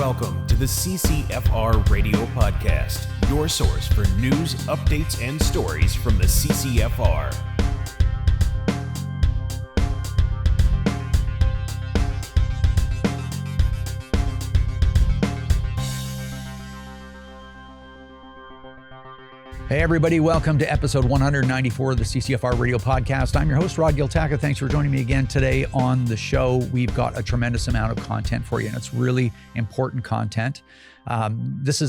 Welcome to the CCFR Radio Podcast, your source for news, updates, and stories from the CCFR. Hey everybody, welcome to episode 194 of the CCFR Radio Podcast. I'm your host, Giltaca. Thanks for joining me again today on the show. We've got a tremendous amount of content for you, and it's really important content. This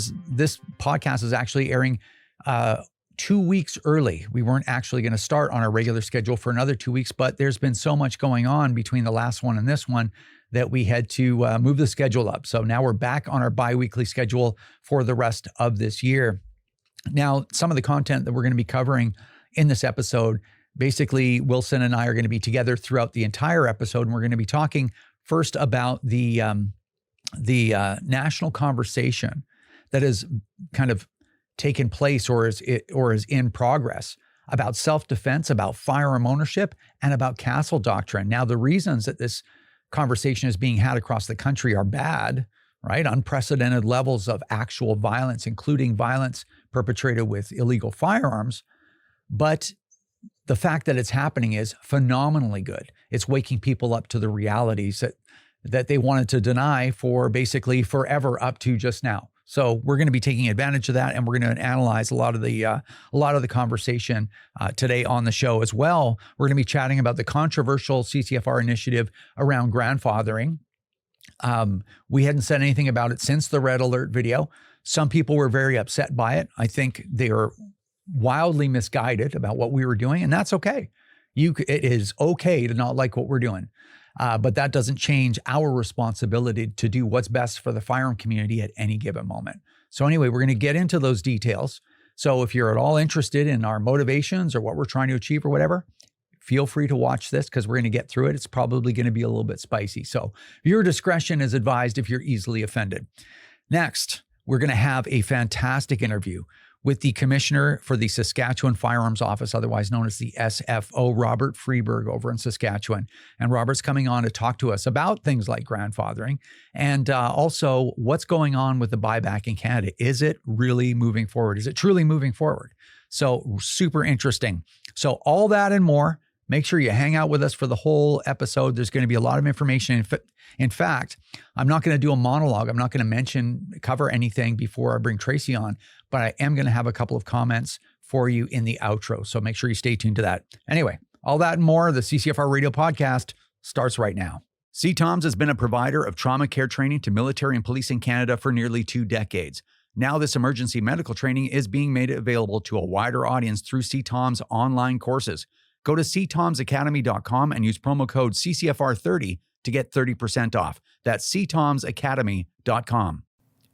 podcast is actually airing 2 weeks early. We weren't actually going to start on our regular schedule for another 2 weeks, but there's been so much going on between the last one and this one that we had to move the schedule up. So now we're back on our bi-weekly schedule for the rest of this year. Now, some of the content that we're going to be covering in this episode, basically Wilson and I are going to be together throughout the entire episode, and we're going to be talking first about the national conversation that has kind of taken place or is in progress about self-defense, about firearm ownership, and about castle doctrine. Now, the reasons that this conversation is being had across the country are bad, right? Unprecedented levels of actual violence, including violence perpetrated with illegal firearms. But the fact that it's happening is phenomenally good. It's waking people up to the realities that they wanted to deny for basically forever up to just now. So we're going to be taking advantage of that, and we're going to analyze a lot of the conversation today on the show as well. We're going to be chatting about the controversial CCFR initiative around grandfathering. We hadn't said anything about it since the red alert video. Some people were very upset by it. I think they are wildly misguided about what we were doing, and that's okay. It is okay to not like what we're doing, but that doesn't change our responsibility to do what's best for the firearm community at any given moment. So anyway, we're going to get into those details. So if you're at all interested in our motivations or what we're trying to achieve or whatever, feel free to watch this because we're going to get through it. It's probably going to be a little bit spicy. So your discretion is advised if you're easily offended. Next, we're going to have a fantastic interview with the Commissioner for the Saskatchewan Firearms Office, otherwise known as the SFO, Robert Freberg, over in Saskatchewan. And Robert's coming on to talk to us about things like grandfathering and also what's going on with the buyback in Canada. Is it really moving forward? Is it truly moving forward? So super interesting. So all that and more. Make sure you hang out with us for the whole episode. There's going to be a lot of information. In fact, I'm not going to do a monologue. I'm not going to cover anything before I bring Tracy on, but I am going to have a couple of comments for you in the outro. So make sure you stay tuned to that. Anyway, all that and more, the CCFR Radio Podcast starts right now. 𝐂𝐂𝐿𝐷 has been a provider of trauma care training to military and police in Canada for nearly 2 decades. Now this emergency medical training is being made available to a wider audience through 𝐂𝐂𝐿𝐷's online courses. Go to 𝐂𝐂𝐿𝐷academy.com and use promo code CCFR30 to get 30% off. That's 𝐂𝐂𝐿𝐷academy.com.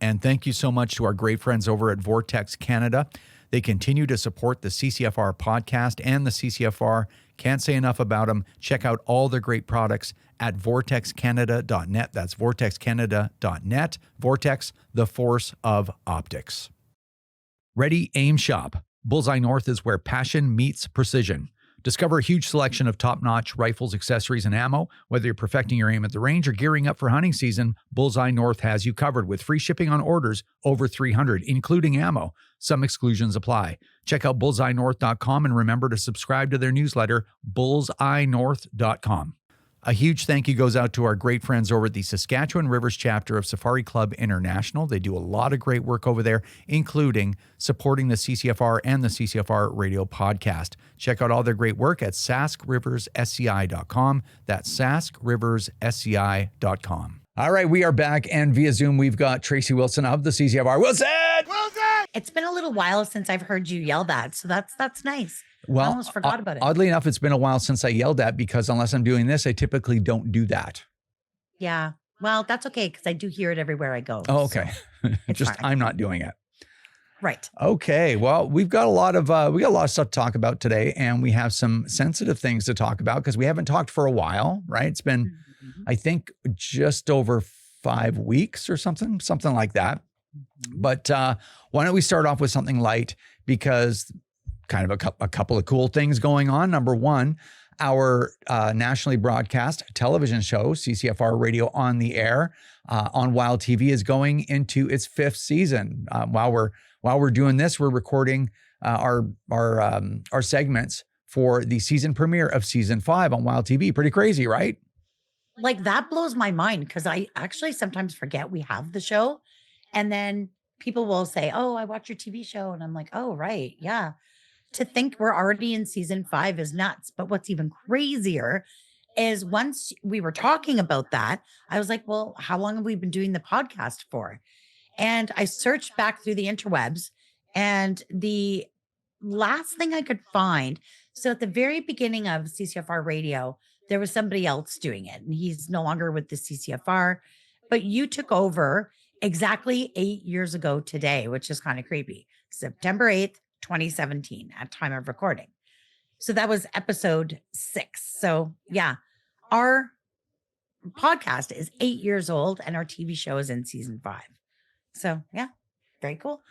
And thank you so much to our great friends over at Vortex Canada. They continue to support the CCFR podcast and the CCFR. Can't say enough about them. Check out all their great products at vortexcanada.net. That's vortexcanada.net. Vortex, the force of optics. Ready, aim, shop. Bullseye North is where passion meets precision. Discover a huge selection of top-notch rifles, accessories, and ammo. Whether you're perfecting your aim at the range or gearing up for hunting season, Bullseye North has you covered with free shipping on orders over 300, including ammo. Some exclusions apply. Check out bullseyenorth.com and remember to subscribe to their newsletter, bullseyenorth.com. A huge thank you goes out to our great friends over at the Saskatchewan Rivers chapter of Safari Club International. They do a lot of great work over there, including supporting the CCFR and the CCFR Radio Podcast. Check out all their great work at saskriverssci.com. That's saskriverssci.com. All right, we are back, and via Zoom, we've got Tracy Wilson of the CCFR. Wilson! It's been a little while since I've heard you yell that, so that's nice. Well, I almost forgot about it. Oddly enough, it's been a while since I yelled at because unless I'm doing this, I typically don't do that. Yeah. Well, that's okay because I do hear it everywhere I go. Oh, okay. So Just fine. I'm not doing it. Right. Okay. Well, we've got a lot of stuff to talk about today, and we have some sensitive things to talk about because we haven't talked for a while, right? It's been, I think, just over 5 weeks or something like that. But why don't we start off with something light because kind of a couple of cool things going on. Number one, Our nationally broadcast television show, CCFR Radio on the Air, on Wild TV, is going into its 5th season. While we're doing this, we're recording our segments for the season premiere of season 5 on Wild TV. Pretty crazy, right? Like, that blows my mind because I actually sometimes forget we have the show. And then people will say, "Oh, I watch your TV show." And I'm like, "Oh, right. Yeah." To think we're already in season 5 is nuts. But what's even crazier is once we were talking about that, I was like, "Well, how long have we been doing the podcast for?" And I searched back through the interwebs, and the last thing I could find. So at the very beginning of CCFR Radio, there was somebody else doing it, and he's no longer with the CCFR, but you took over exactly 8 years ago today, which is kind of creepy. September 8th, 2017, at time of recording. So that was episode 6. So yeah, our podcast is 8 years old and our TV show is in season 5. So yeah, very cool.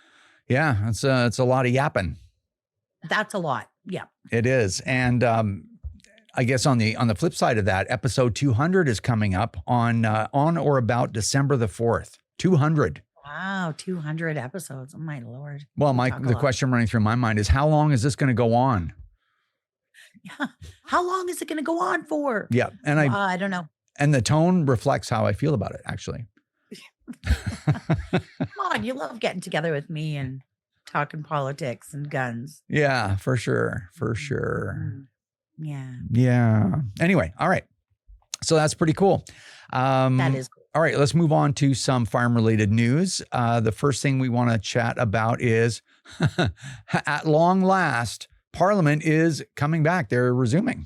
Yeah, it's a lot of yapping. That's a lot. Yeah. It is. And I guess on the flip side of that, episode 200 is coming up on or about December the 4th. 200. Wow, 200 episodes. Oh my Lord. Well, the question running through my mind is, how long is this going to go on? Yeah. How long is it going to go on for? Yeah. And I don't know. And the tone reflects how I feel about it, actually. Come on, you love getting together with me and talking politics and guns. Yeah, for sure. For sure. Yeah. Yeah. Anyway, all right. So that's pretty cool. That is cool. All right, let's move on to some farm-related news. The first thing we want to chat about is, at long last, Parliament is coming back. They're resuming.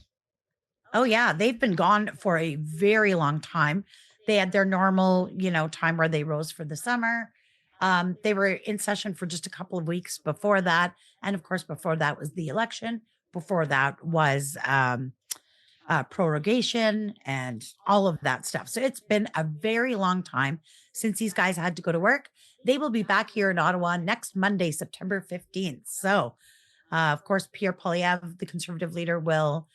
Oh, yeah. They've been gone for a very long time. They had their normal, time where they rose for the summer. They were in session for just a couple of weeks before that. And of course, before that was the election. Before that was prorogation and all of that stuff. So it's been a very long time since these guys had to go to work. They will be back here in Ottawa next Monday, September 15th. So, of course, Pierre Poilievre, the Conservative leader, will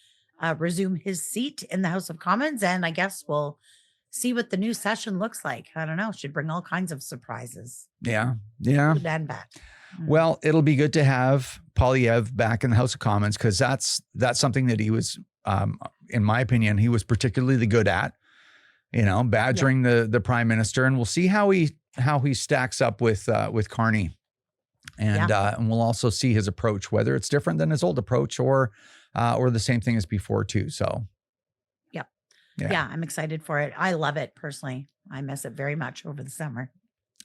resume his seat in the House of Commons. And I guess we'll see what the new session looks like. I don't know. Should bring all kinds of surprises. Yeah. Yeah. Good and bad. Well, it'll be good to have Poilievre back in the House of Commons, because that's something that he was, in my opinion, he was particularly good at, badgering the prime minister. And we'll see how he stacks up with 𝐂𝐂𝐅𝐑. And we'll also see his approach, whether it's different than his old approach or the same thing as before too. So. Yeah, I'm excited for it. I love it personally. I miss it very much over the summer.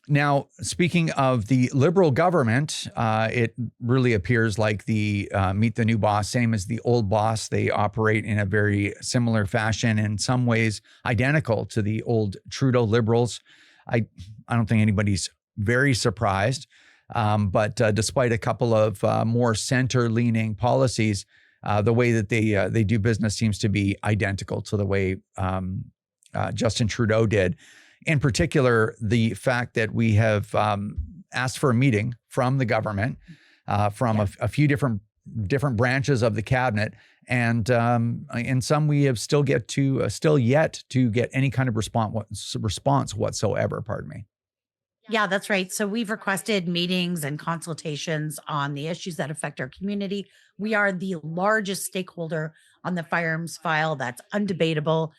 Now, speaking of the Liberal government, it really appears like the Meet the New Boss, same as the old boss. They operate in a very similar fashion, in some ways identical to the old Trudeau Liberals. I don't think anybody's very surprised, but despite a couple of more center-leaning policies, the way that they do business seems to be identical to the way Justin Trudeau did. In particular, the fact that we have asked for a meeting from the government, from a few different branches of the cabinet, and in some we have still yet to get any kind of response whatsoever. Pardon me. Yeah, that's right. So we've requested meetings and consultations on the issues that affect our community. We are the largest stakeholder on the firearms file. That's undebatable.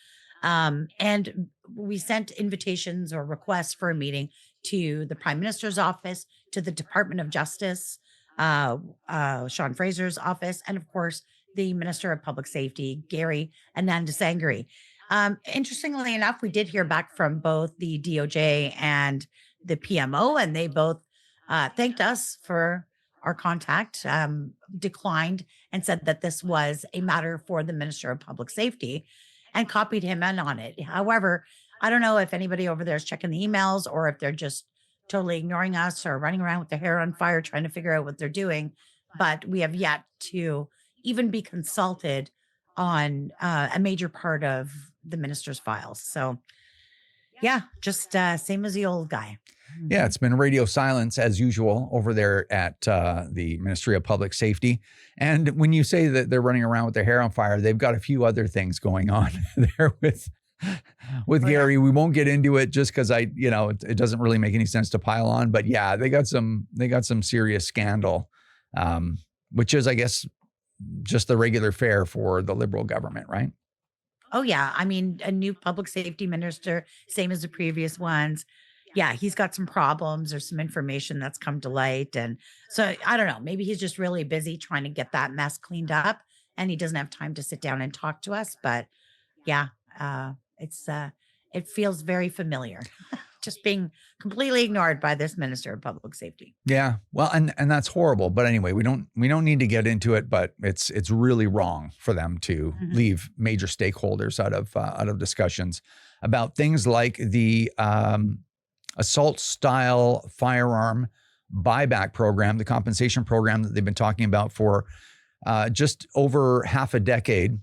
And we sent invitations or requests for a meeting to the Prime Minister's office, to the Department of Justice, Sean Fraser's office, and of course, the Minister of Public Safety, 𝐥𝐞𝐠𝐚𝐥. Interestingly enough, we did hear back from both the DOJ and the PMO, and they both thanked us for our contact, declined and said that this was a matter for the Minister of Public Safety, and copied him in on it. However, I don't know if anybody over there is checking the emails or if they're just totally ignoring us or running around with their hair on fire trying to figure out what they're doing. But we have yet to even be consulted on a major part of the minister's files. So Yeah, just same as the old guy. Yeah, it's been radio silence as usual over there at the Ministry of Public Safety. And when you say that they're running around with their hair on fire, they've got a few other things going on there with Gary. We won't get into it just because it doesn't really make any sense to pile on. But yeah, they got some serious scandal, which is, I guess, just the regular fare for the Liberal government, right? Oh yeah, I mean, a new public safety minister, same as the previous ones. Yeah, he's got some problems. There's some information that's come to light. And so I don't know, maybe he's just really busy trying to get that mess cleaned up and he doesn't have time to sit down and talk to us. But yeah, it feels very familiar. Just being completely ignored by this minister of public safety. Yeah, well, and that's horrible. But anyway, we don't need to get into it. But it's really wrong for them to leave major stakeholders out of discussions about things like the assault style firearm buyback program, the compensation program that they've been talking about for just over half a decade.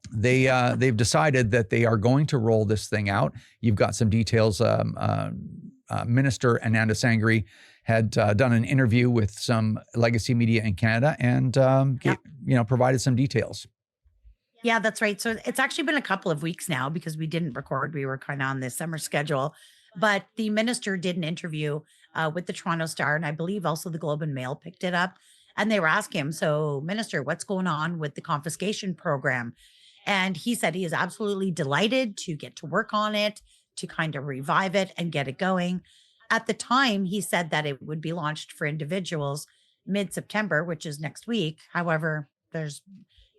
They've decided that they are going to roll this thing out. You've got some details. Minister Ananda Sangri had done an interview with some legacy media in Canada and provided some details. Yeah, that's right. So it's actually been a couple of weeks now because we didn't record. We were kind of on this summer schedule. But the minister did an interview with the Toronto Star, and I believe also the Globe and Mail picked it up. And they were asking him, so Minister, what's going on with the confiscation program? And he said he is absolutely delighted to get to work on it, to kind of revive it and get it going. At the time, he said that it would be launched for individuals mid-September, which is next week. However, there's,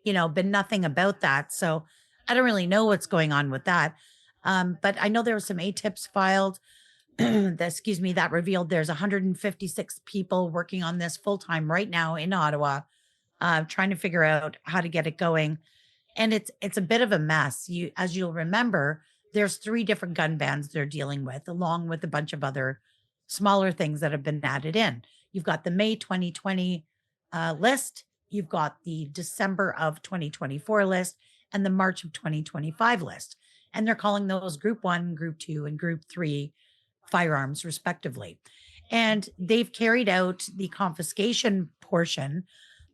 been nothing about that. So I don't really know what's going on with that. But I know there were some ATIPs filed that revealed there's 156 people working on this full-time right now in Ottawa, trying to figure out how to get it going. And it's a bit of a mess. As you'll remember, there's 3 different gun bans they're dealing with, along with a bunch of other smaller things that have been added in. You've got the May 2020 list, you've got the December of 2024 list, and the March of 2025 list. And they're calling those Group 1, Group 2, and Group 3 firearms, respectively. And they've carried out the confiscation portion,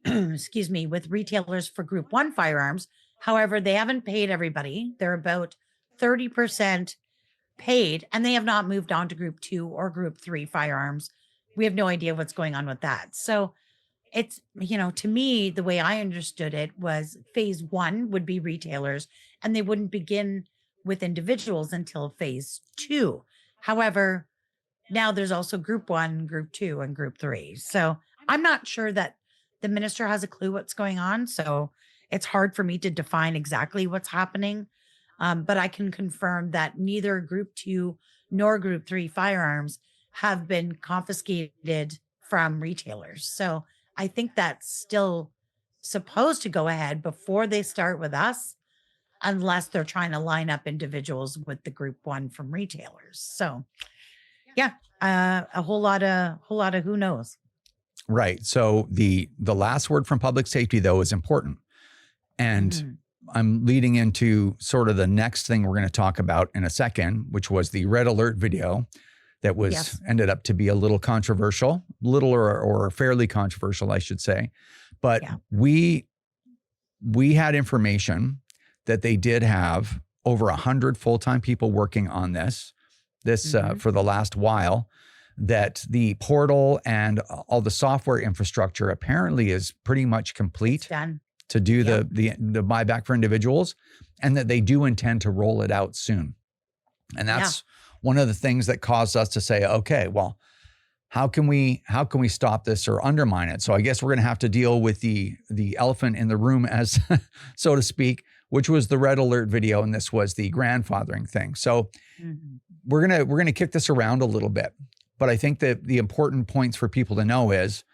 with retailers for Group 1 firearms. However, they haven't paid everybody. They're about 30% paid, and they have not moved on to Group 2 or Group 3 firearms. We have no idea what's going on with that. So it's, to me, the way I understood it was phase 1 would be retailers, and they wouldn't begin with individuals until phase 2. However, now there's also Group 1, Group 2, and Group 3. So I'm not sure that the minister has a clue what's going on. So it's hard for me to define exactly what's happening. But I can confirm that neither Group 2 nor Group 3 firearms have been confiscated from retailers. So I think that's still supposed to go ahead before they start with us, unless they're trying to line up individuals with the Group 1 from retailers. So yeah, a whole lot of who knows. Right. So the last word from public safety, though, is important. And I'm leading into sort of the next thing we're going to talk about in a second, which was the red alert video that was ended up to be a little controversial, or fairly controversial, I should say. But we had information that they did have over 100 full-time people working on this for the last while, that the portal and all the software infrastructure apparently is pretty much complete to do the buyback for individuals, and that they do intend to roll it out soon. And that's one of the things that caused us to say, okay, well, how can we stop this or undermine it? So I guess we're going to have to deal with the elephant in the room, as so to speak, which was the red alert video, and this was the grandfathering thing. So we're gonna kick this around a little bit, but I think that the important points for people to know is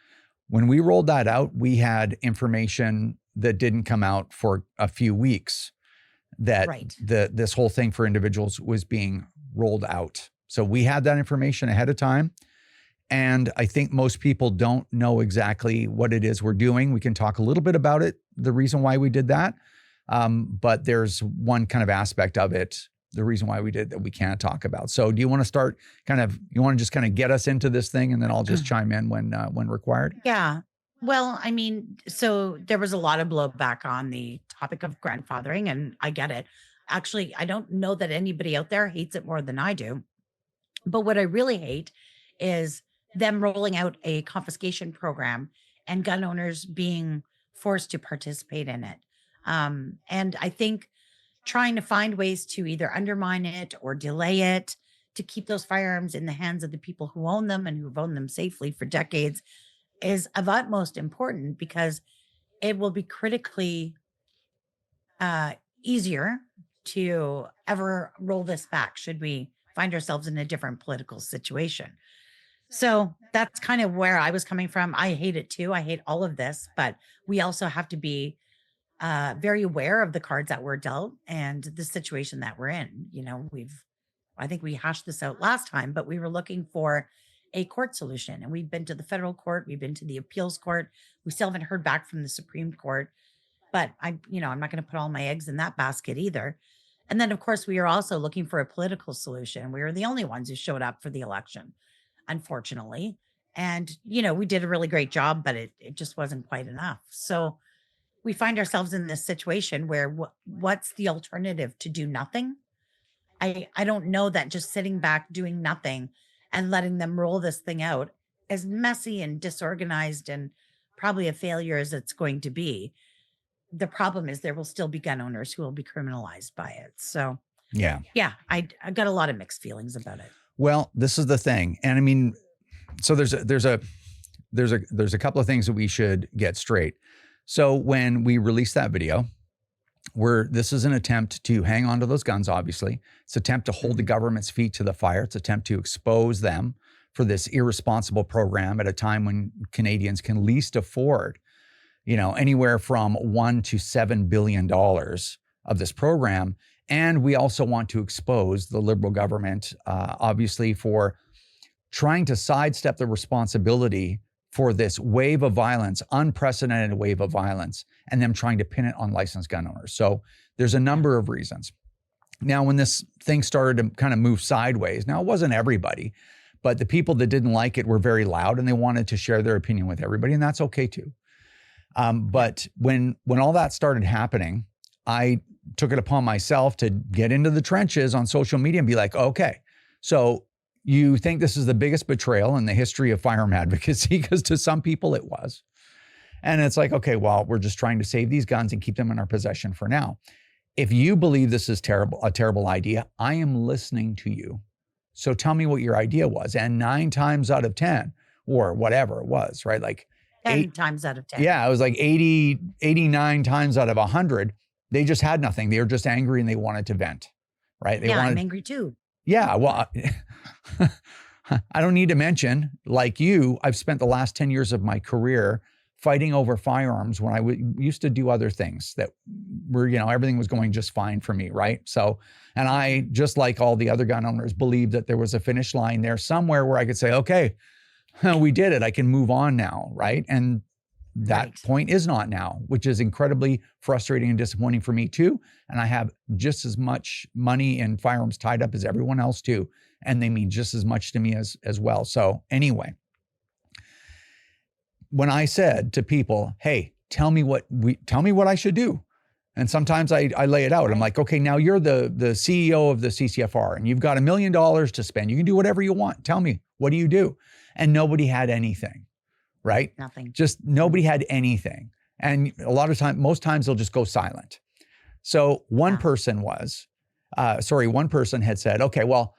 when we rolled that out, we had information that didn't come out for a few weeks that this whole thing for individuals was being rolled out. So we had that information ahead of time. And I think most people don't know exactly what it is we're doing. We can talk a little bit about it, the reason why we did that. But there's one kind of aspect of it the reason why we did that we can't talk about. So do you want to start you want to just kind of get us into this thing, and then I'll just chime in when required? Yeah. Well, I mean, so there was a lot of blowback on the topic of grandfathering, and I get it. Actually, I don't know that anybody out there hates it more than I do. But what I really hate is them rolling out a confiscation program and gun owners being forced to participate in it. And I think trying to find ways to either undermine it or delay it to keep those firearms in the hands of the people who own them and who've owned them safely for decades is of utmost importance, because it will be critically easier to ever roll this back should we find ourselves in a different political situation. So that's kind of where I was coming from. I hate it too. I hate all of this, but we also have to be very aware of the cards that we're dealt and the situation that we're in. You know, I think we hashed this out last time, but we were looking for a court solution, and we've been to the federal court, we've been to the appeals court. We still haven't heard back from the Supreme Court, but I'm not going to put all my eggs in that basket either. And then of course we are also looking for a political solution. We were the only ones who showed up for the election, unfortunately. And, we did a really great job, but it just wasn't quite enough. So we find ourselves in this situation where what's the alternative to do nothing? I don't know that just sitting back, doing nothing and letting them roll this thing out, as messy and disorganized and probably a failure as it's going to be. The problem is there will still be gun owners who will be criminalized by it. So yeah, I got a lot of mixed feelings about it. Well, this is the thing. And I mean, so there's a couple of things that we should get straight. So when we released that video, this is an attempt to hang on to those guns, obviously. It's an attempt to hold the government's feet to the fire. It's an attempt to expose them for this irresponsible program at a time when Canadians can least afford, anywhere from $1 to $7 billion of this program. And we also want to expose the Liberal government, obviously, for trying to sidestep the responsibility for this wave of violence, unprecedented wave of violence, and them trying to pin it on licensed gun owners. So there's a number of reasons. Now, when this thing started to kind of move sideways, now it wasn't everybody, but the people that didn't like it were very loud and they wanted to share their opinion with everybody, and that's okay too. But when all that started happening, I took it upon myself to get into the trenches on social media and be like, okay, so you think this is the biggest betrayal in the history of firearm advocacy? Because to some people it was. And it's like, okay, well, we're just trying to save these guns and keep them in our possession for now. If you believe this is a terrible idea, I am listening to you. So tell me what your idea was. And 9 times out of 10, or whatever it was, right? Like 10 times out of 10. Yeah, it was like 89 times out of 100, they just had nothing. They were just angry and they wanted to vent, right? I'm angry too. Yeah, well, I don't need to mention, like you, I've spent the last 10 years of my career fighting over firearms when I used to do other things that were, everything was going just fine for me, right? So, and I, just like all the other gun owners, believed that there was a finish line there somewhere where I could say, okay, we did it. I can move on now, right? And that point is not now, which is incredibly frustrating and disappointing for me too. And I have just as much money and firearms tied up as everyone else too. And they mean just as much to me as well. So anyway, when I said to people, hey, tell me what I should do. And sometimes I lay it out. I'm like, okay, now you're the CEO of the CCFR and you've got $1 million to spend. You can do whatever you want. Tell me, what do you do? And nobody had anything. Right? Nothing. Just nobody had anything. And most times they'll just go silent. So one person had said, okay, well,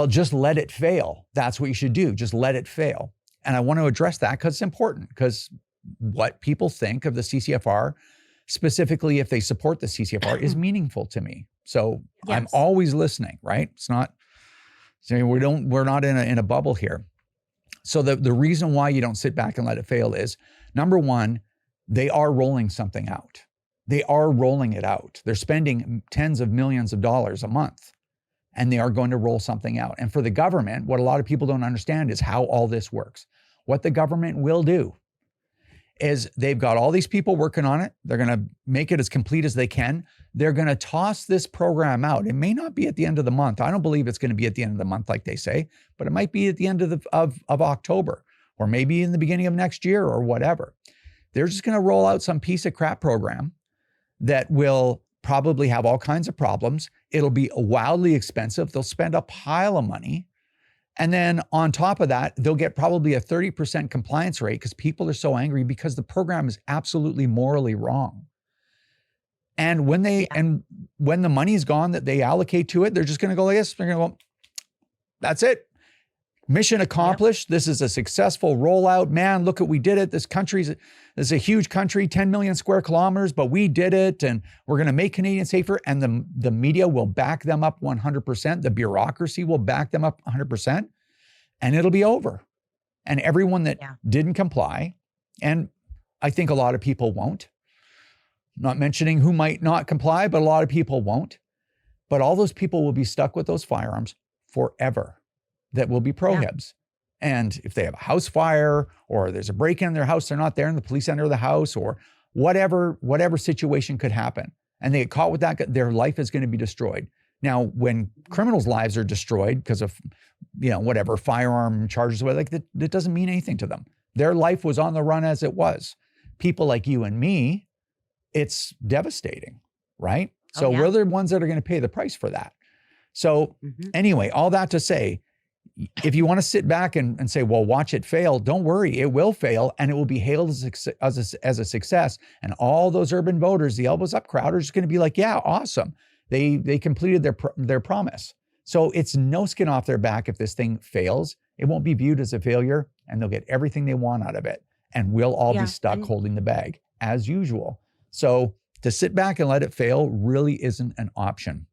just let it fail. That's what you should do. Just let it fail. And I want to address that because it's important, because what people think of the CCFR, specifically if they support the CCFR, is meaningful to me. So yes. I'm always listening, right? It's not, we're not in a bubble here. So the reason why you don't sit back and let it fail is, number one, they are rolling something out. They are rolling it out. They're spending tens of millions of dollars a month, and they are going to roll something out. And for the government, what a lot of people don't understand is how all this works. What the government will do is they've got all these people working on it. They're going to make it as complete as they can. They're going to toss this program out. It may not be at the end of the month. I don't believe it's going to be at the end of the month like they say, but it might be at the end of October, or maybe in the beginning of next year or whatever. They're just going to roll out some piece of crap program that will probably have all kinds of problems. It'll be wildly expensive. They'll spend a pile of money. And then on top of that, they'll get probably a 30% compliance rate because people are so angry because the program is absolutely morally wrong. And when when the money's gone that they allocate to it, they're just going to go like this. They're going to go, that's it. Mission accomplished. Yep. This is a successful rollout. Man, look what we did it. This is a huge country, 10 million square kilometers, but we did it, and we're going to make Canadians safer. And the media will back them up 100%. The bureaucracy will back them up 100%, and it'll be over. And everyone that didn't comply, and I think a lot of people won't, not mentioning who might not comply, but a lot of people won't. But all those people will be stuck with those firearms forever. That will be prohibs. Yeah. And if they have a house fire or there's a break-in in their house, they're not there and the police enter the house, or whatever situation could happen, and they get caught with that, their life is going to be destroyed. Now, when criminals' lives are destroyed because of, whatever, firearm charges, like that doesn't mean anything to them. Their life was on the run as it was. People like you and me, it's devastating, right? So we're the ones that are going to pay the price for that. So anyway, all that to say, if you want to sit back and say, well, watch it fail, don't worry, it will fail, and it will be hailed as a success. And all those urban voters, the elbows up crowd, are just going to be like, yeah, awesome. They completed their promise. So it's no skin off their back if this thing fails. It won't be viewed as a failure, and they'll get everything they want out of it. And we'll all be stuck holding the bag as usual. So to sit back and let it fail really isn't an option.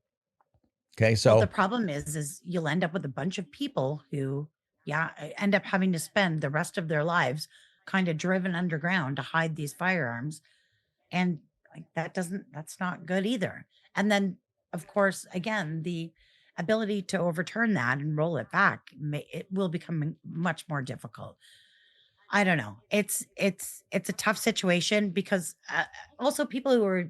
Okay, so the problem is you'll end up with a bunch of people who, end up having to spend the rest of their lives kind of driven underground to hide these firearms. And that's not good either. And then, of course, again, the ability to overturn that and roll it back, it will become much more difficult. I don't know. It's a tough situation because also people who are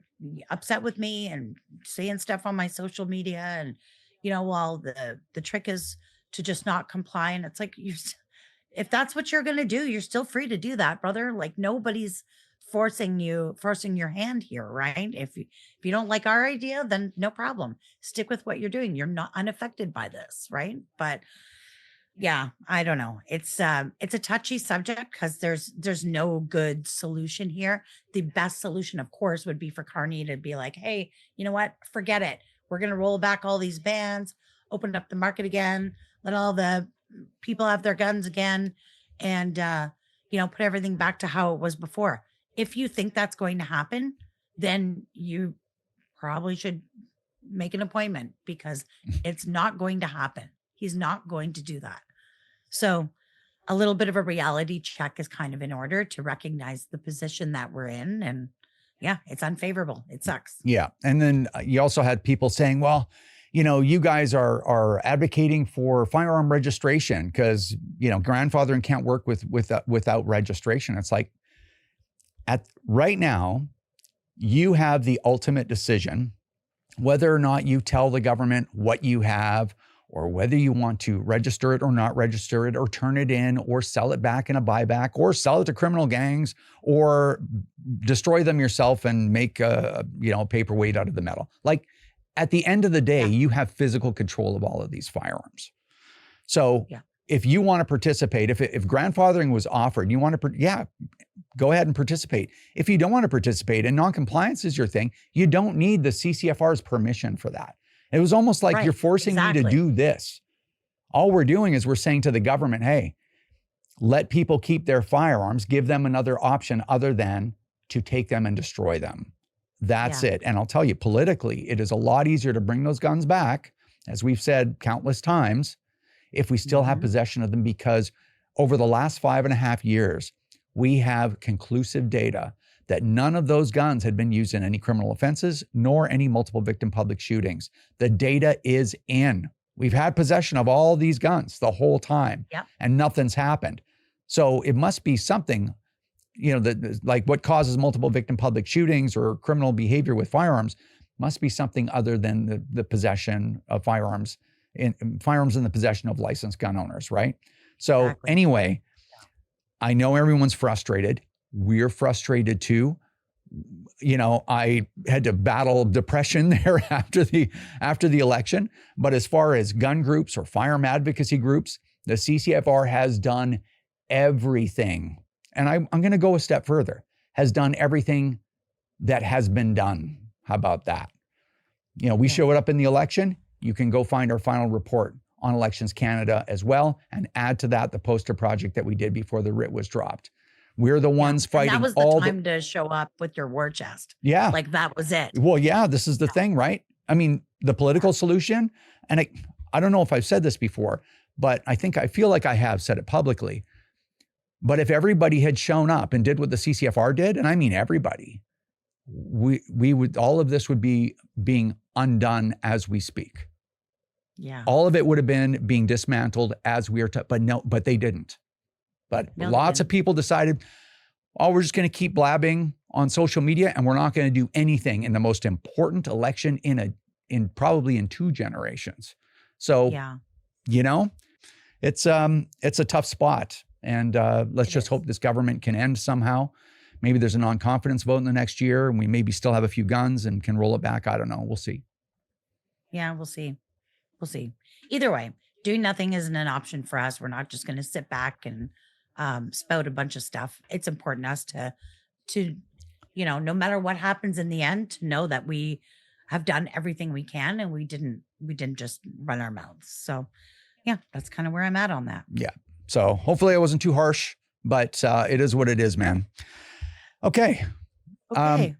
upset with me and saying stuff on my social media, and well, the trick is to just not comply, and it's like, if that's what you're going to do, you're still free to do that, brother. Like, nobody's forcing your hand here, right? If you don't like our idea, then no problem. Stick with what you're doing. You're not unaffected by this, right? But yeah, I don't know. It's a touchy subject because there's no good solution here. The best solution, of course, would be for Carney to be like, hey, you know what? Forget it. We're going to roll back all these bans, open up the market again, let all the people have their guns again, and put everything back to how it was before. If you think that's going to happen, then you probably should make an appointment, because it's not going to happen. He's not going to do that. So a little bit of a reality check is kind of in order to recognize the position that we're in. And it's unfavorable. It sucks. Yeah. And then you also had people saying, well, you guys are advocating for firearm registration because, grandfathering can't work without registration. It's like, right now, you have the ultimate decision whether or not you tell the government what you have, or whether you want to register it or not register it, or turn it in, or sell it back in a buyback, or sell it to criminal gangs, or destroy them yourself and make a paperweight out of the metal. Like, at the end of the day, you have physical control of all of these firearms. So if you want to participate, if grandfathering was offered, you want to, go ahead and participate. If you don't want to participate and non-compliance is your thing, you don't need the CCFR's permission for that. It was almost like you're forcing me to do this. All we're doing is we're saying to the government, hey, let people keep their firearms, give them another option other than to take them and destroy them. That's it. And I'll tell you, politically, it is a lot easier to bring those guns back, as we've said countless times, if we still have possession of them, because over the last 5.5 years, we have conclusive data that none of those guns had been used in any criminal offenses, nor any multiple victim public shootings. The data is in. We've had possession of all these guns the whole time, and nothing's happened. So it must be something like what causes multiple victim public shootings or criminal behavior with firearms must be something other than the possession of firearms in the possession of licensed gun owners, right? So Exactly. anyway, I know everyone's frustrated. We're frustrated too. I had to battle depression there after the election. But as far as gun groups or firearm advocacy groups, the CCFR has done everything. And I'm going to go a step further, has done everything that has been done. How about that? We showed up in the election. You can go find our final report on Elections Canada as well, and add to that the poster project that we did before the writ was dropped. We're the ones fighting. And that was the time to show up with your war chest. Yeah. Like that was it. Well, yeah, this is the thing, right? I mean, the political solution, and I don't know if I've said this before, but I feel like I have said it publicly. But if everybody had shown up and did what the CCFR did, and I mean everybody, we would, all of this would be being undone as we speak. Yeah. All of it would have been being dismantled as we are, but they didn't. But lots of people decided, we're just going to keep blabbing on social media and we're not going to do anything in the most important election in probably 2 generations. So, it's a tough spot. And let's just hope this government can end somehow. Maybe there's a non-confidence vote in the next year and we maybe still have a few guns and can roll it back. I don't know. We'll see. Yeah, we'll see. We'll see. Either way, doing nothing isn't an option for us. We're not just going to sit back and spout a bunch of stuff. It's important to us to, no matter what happens in the end, to know that we have done everything we can and we didn't just run our mouths. So yeah, that's kind of where I'm at on that. Yeah. So hopefully I wasn't too harsh, but it is what it is, man. Okay. Okay.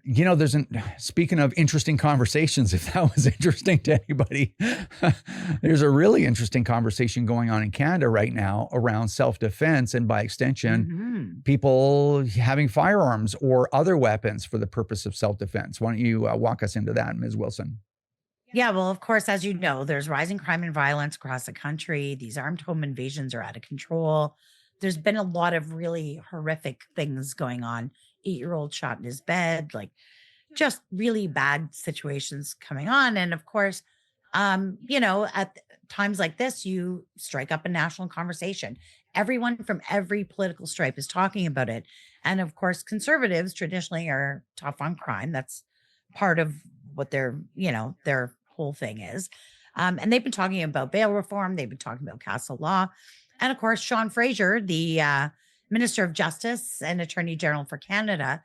Speaking of interesting conversations, if that was interesting to anybody, there's a really interesting conversation going on in Canada right now around self-defense and by extension, people having firearms or other weapons for the purpose of self-defense. Why don't you walk us into that, Ms. Wilson? Yeah, well, of course, as you know, there's rising crime and violence across the country. These armed home invasions are out of control. There's been a lot of really horrific things going on. 8-year-old shot in his bed, like just really bad situations coming on. And of course, at times like this, you strike up a national conversation. Everyone from every political stripe is talking about it. And of course, conservatives traditionally are tough on crime. That's part of what their whole thing is. And they've been talking about bail reform. They've been talking about castle law. And of course, Sean Fraser, the Minister of Justice and Attorney General for Canada,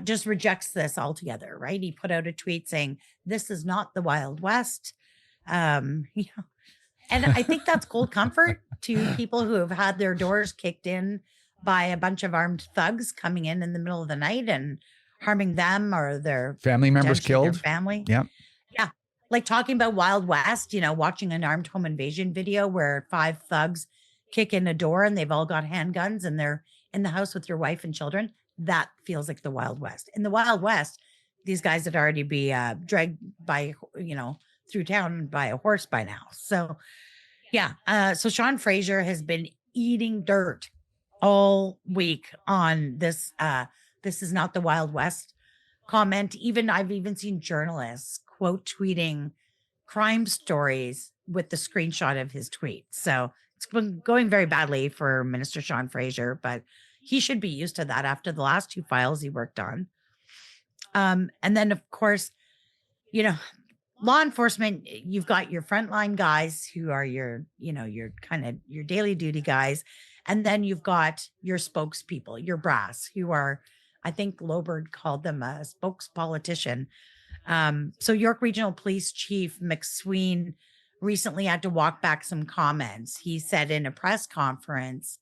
just rejects this altogether, right? He put out a tweet saying, this is not the Wild West. And I think that's cold comfort to people who have had their doors kicked in by a bunch of armed thugs coming in the middle of the night and harming them or their family members killed. Their family. Yeah. Yeah. Like talking about Wild West, watching an armed home invasion video where 5 thugs kick in a door and they've all got handguns and they're in the house with your wife and children. That feels like the Wild West. In the Wild West, these guys would already be dragged by, through town by a horse by now. So yeah. So Sean Fraser has been eating dirt all week on this. This is not the Wild West comment. I've even seen journalists quote tweeting crime stories with the screenshot of his tweet. So it's been going very badly for Minister Sean Fraser, but he should be used to that after the last 2 files he worked on. And then, of course, law enforcement, you've got your frontline guys who are your daily duty guys. And then you've got your spokespeople, your brass, who are, I think Lobert called them a spokespolitician. So York Regional Police Chief McSween recently had to walk back some comments. He said in a press conference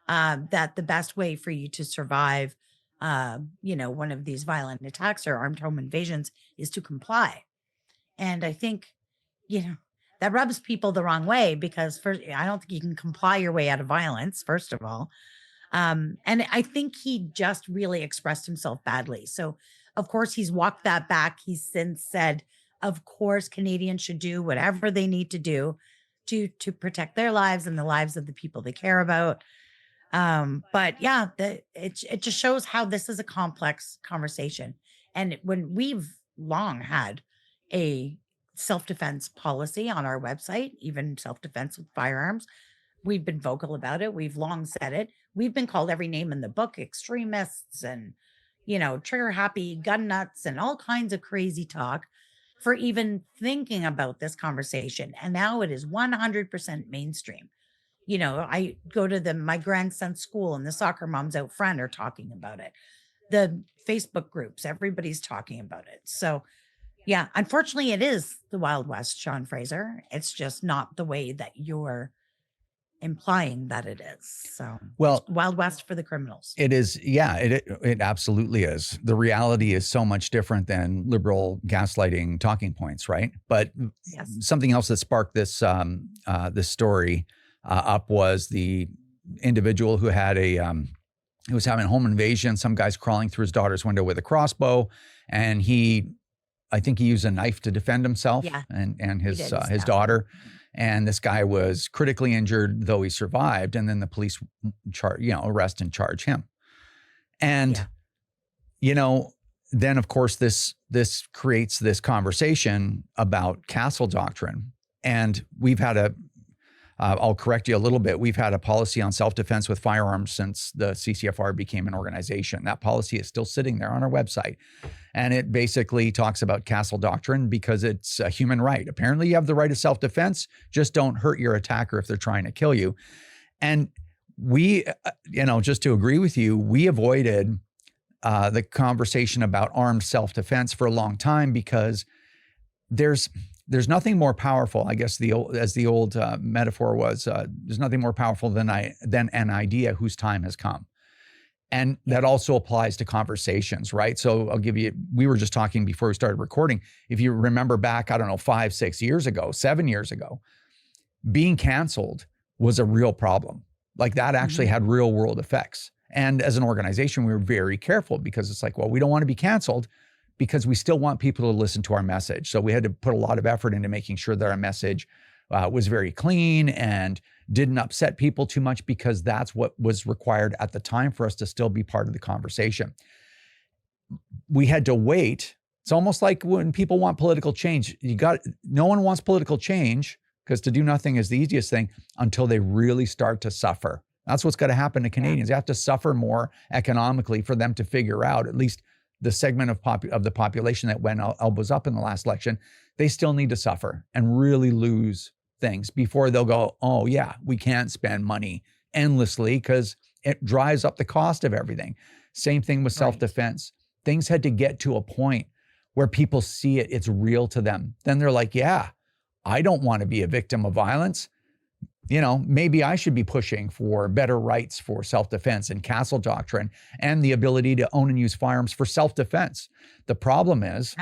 that the best way for you to survive, one of these violent attacks or armed home invasions is to comply. And I think, that rubs people the wrong way because first, I don't think you can comply your way out of violence, first of all. And I think he just really expressed himself badly. So, of course, he's walked that back. He's since said, of course, Canadians should do whatever they need to do to protect their lives and the lives of the people they care about. But yeah, it just shows how this is a complex conversation. And when we've long had a self-defense policy on our website, even self-defense with firearms, we've been vocal about it. We've long said it. We've been called every name in the book, extremists and, trigger happy gun nuts and all kinds of crazy talk for even thinking about this conversation. And now it is 100% mainstream. I go to my grandson's school and the soccer moms out front are talking about it. The Facebook groups, everybody's talking about it. So yeah, unfortunately it is the Wild West, Sean Fraser. It's just not the way that you're implying that it is. So Well, Wild West for the criminals. it is. Yeah, it absolutely is. The reality is so much different than liberal gaslighting talking points, right? But Yes. something else that sparked this this story up was the individual who had he was having a home invasion. Some guy's crawling through his daughter's window with a crossbow, and I think he used a knife to defend himself and his daughter. And this guy was critically injured, though he survived. And then the police arrest and charge him. And then of course this creates this conversation about castle doctrine. And we've had I'll correct you a little bit. We've had a policy on self-defense with firearms since the CCFR became an organization. That policy is still sitting there on our website. And it basically talks about castle doctrine because it's a human right. Apparently you have the right of self-defense, just don't hurt your attacker if they're trying to kill you. And we, just to agree with you, we avoided the conversation about armed self-defense for a long time because there's nothing more powerful, I guess, as the old metaphor was, there's nothing more powerful than an idea whose time has come. And that also applies to conversations, right? So we were just talking before we started recording. If you remember back, I don't know, 5, 6 years ago, 7 years ago, being canceled was a real problem. Like that actually had real world effects. And as an organization, we were very careful because it's like, well, we don't want to be canceled because we still want people to listen to our message. So we had to put a lot of effort into making sure that our message was very clean and didn't upset people too much because that's what was required at the time for us to still be part of the conversation. We had to wait. It's almost like when people want political change, no one wants political change because to do nothing is the easiest thing until they really start to suffer. That's what's got to happen to Canadians. They have to suffer more economically for them to figure out, at least the segment of the population that went elbows up in the last election, they still need to suffer and really lose things before they'll go, oh yeah, we can't spend money endlessly because it drives up the cost of everything. Same thing with self-defense. Things had to get to a point where people see it's real to them. Then they're like, yeah, I don't want to be a victim of violence. Maybe I should be pushing for better rights for self-defense and castle doctrine and the ability to own and use firearms for self-defense. The problem is,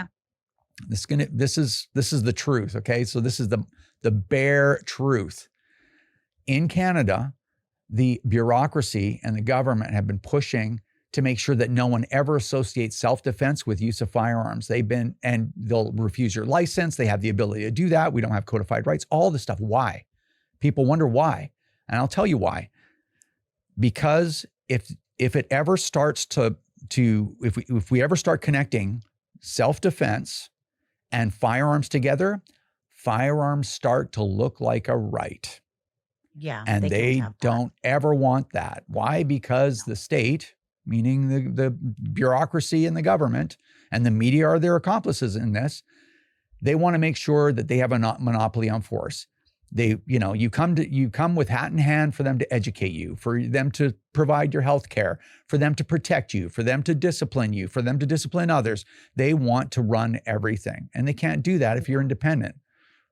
this is the truth, okay? So this is the bare truth. In Canada, the bureaucracy and the government have been pushing to make sure that no one ever associates self-defense with use of firearms. And they'll refuse your license. They have the ability to do that. We don't have codified rights, all this stuff. Why? People wonder why. And I'll tell you why. Because if it ever starts if we ever start connecting self-defense and firearms together, firearms start to look like a right. Yeah. And they don't ever want that. Why? Because the state, meaning the bureaucracy and the government and the media are their accomplices in this. They want to make sure that they have a monopoly on force. You come with hat in hand for them to educate you, for them to provide your health care, for them to protect you, for them to discipline you, for them to discipline others. They want to run everything. And they can't do that if you're independent,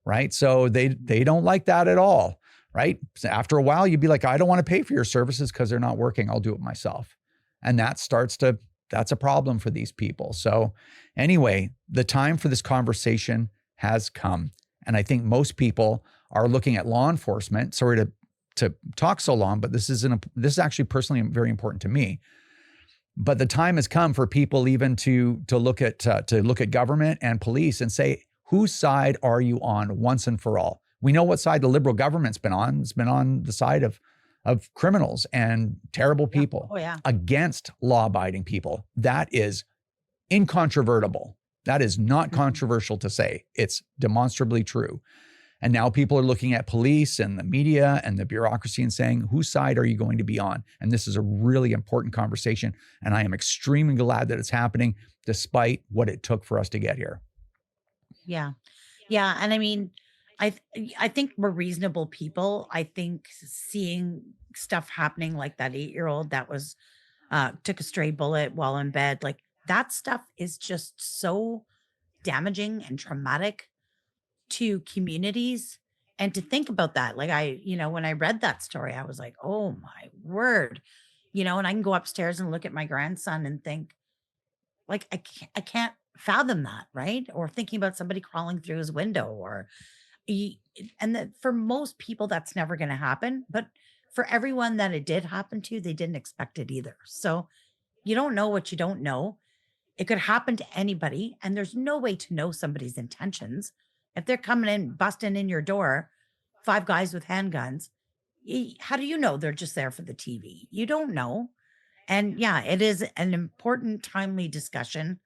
right? So they don't like that at all, right? So after a while, you'd be like, I don't want to pay for your services because they're not working. I'll do it myself. And that's a problem for these people. So anyway, the time for this conversation has come. And I think most people are looking at law enforcement. Sorry to talk so long, but this is actually personally very important to me. But the time has come for people even to look at government and police and say, whose side are you on once and for all? We know what side the Liberal government's been on. It's been on the side of of criminals and terrible people against law-abiding people. That is incontrovertible. That is not controversial to say. It's demonstrably true. And now people are looking at police and the media and the bureaucracy and saying, whose side are you going to be on? And this is a really important conversation. And I am extremely glad that it's happening despite what it took for us to get here. Yeah. Yeah. And I mean, I think we're reasonable people. I think seeing stuff happening like that 8-year-old that was took a stray bullet while in bed, like that stuff is just so damaging and traumatic to communities. And to think about that, like when I read that story, I was like, oh my word, and I can go upstairs and look at my grandson and think, like, I can't fathom that, right? Or thinking about somebody crawling through his window, and that for most people, that's never going to happen. But for everyone that it did happen to, they didn't expect it either. So you don't know what you don't know. It could happen to anybody, and there's no way to know somebody's intentions. If they're coming in, busting in your door, 5 guys with handguns, how do you know they're just there for the TV? You don't know. And yeah, it is an important, timely discussion.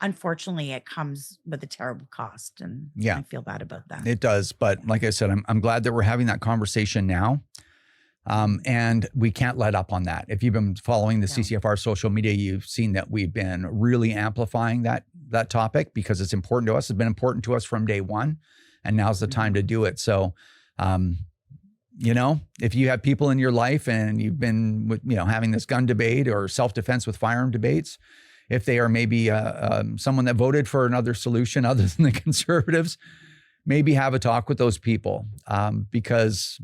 Unfortunately, it comes with a terrible cost, and I feel bad about that. It does. But like I said, I'm glad that we're having that conversation now. And we can't let up on that. If you've been following the CCFR social media, you've seen that we've been really amplifying that topic because it's important to us. It's been important to us from day one, and now's the time to do it. So, if you have people in your life and you've been, having this gun debate or self-defense with firearm debates, if they are maybe someone that voted for another solution other than the Conservatives, maybe have a talk with those people because,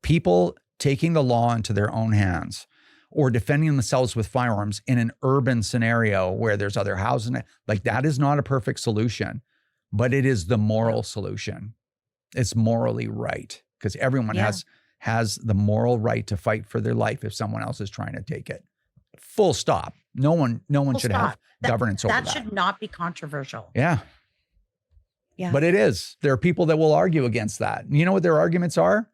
people taking the law into their own hands or defending themselves with firearms in an urban scenario where there's other housing, like that is not a perfect solution, but it is the moral solution. It's morally right because everyone has the moral right to fight for their life if someone else is trying to take it. Full stop. No one should have governance over that. That should not be controversial. Yeah. Yeah. But it is. There are people that will argue against that. You know what their arguments are?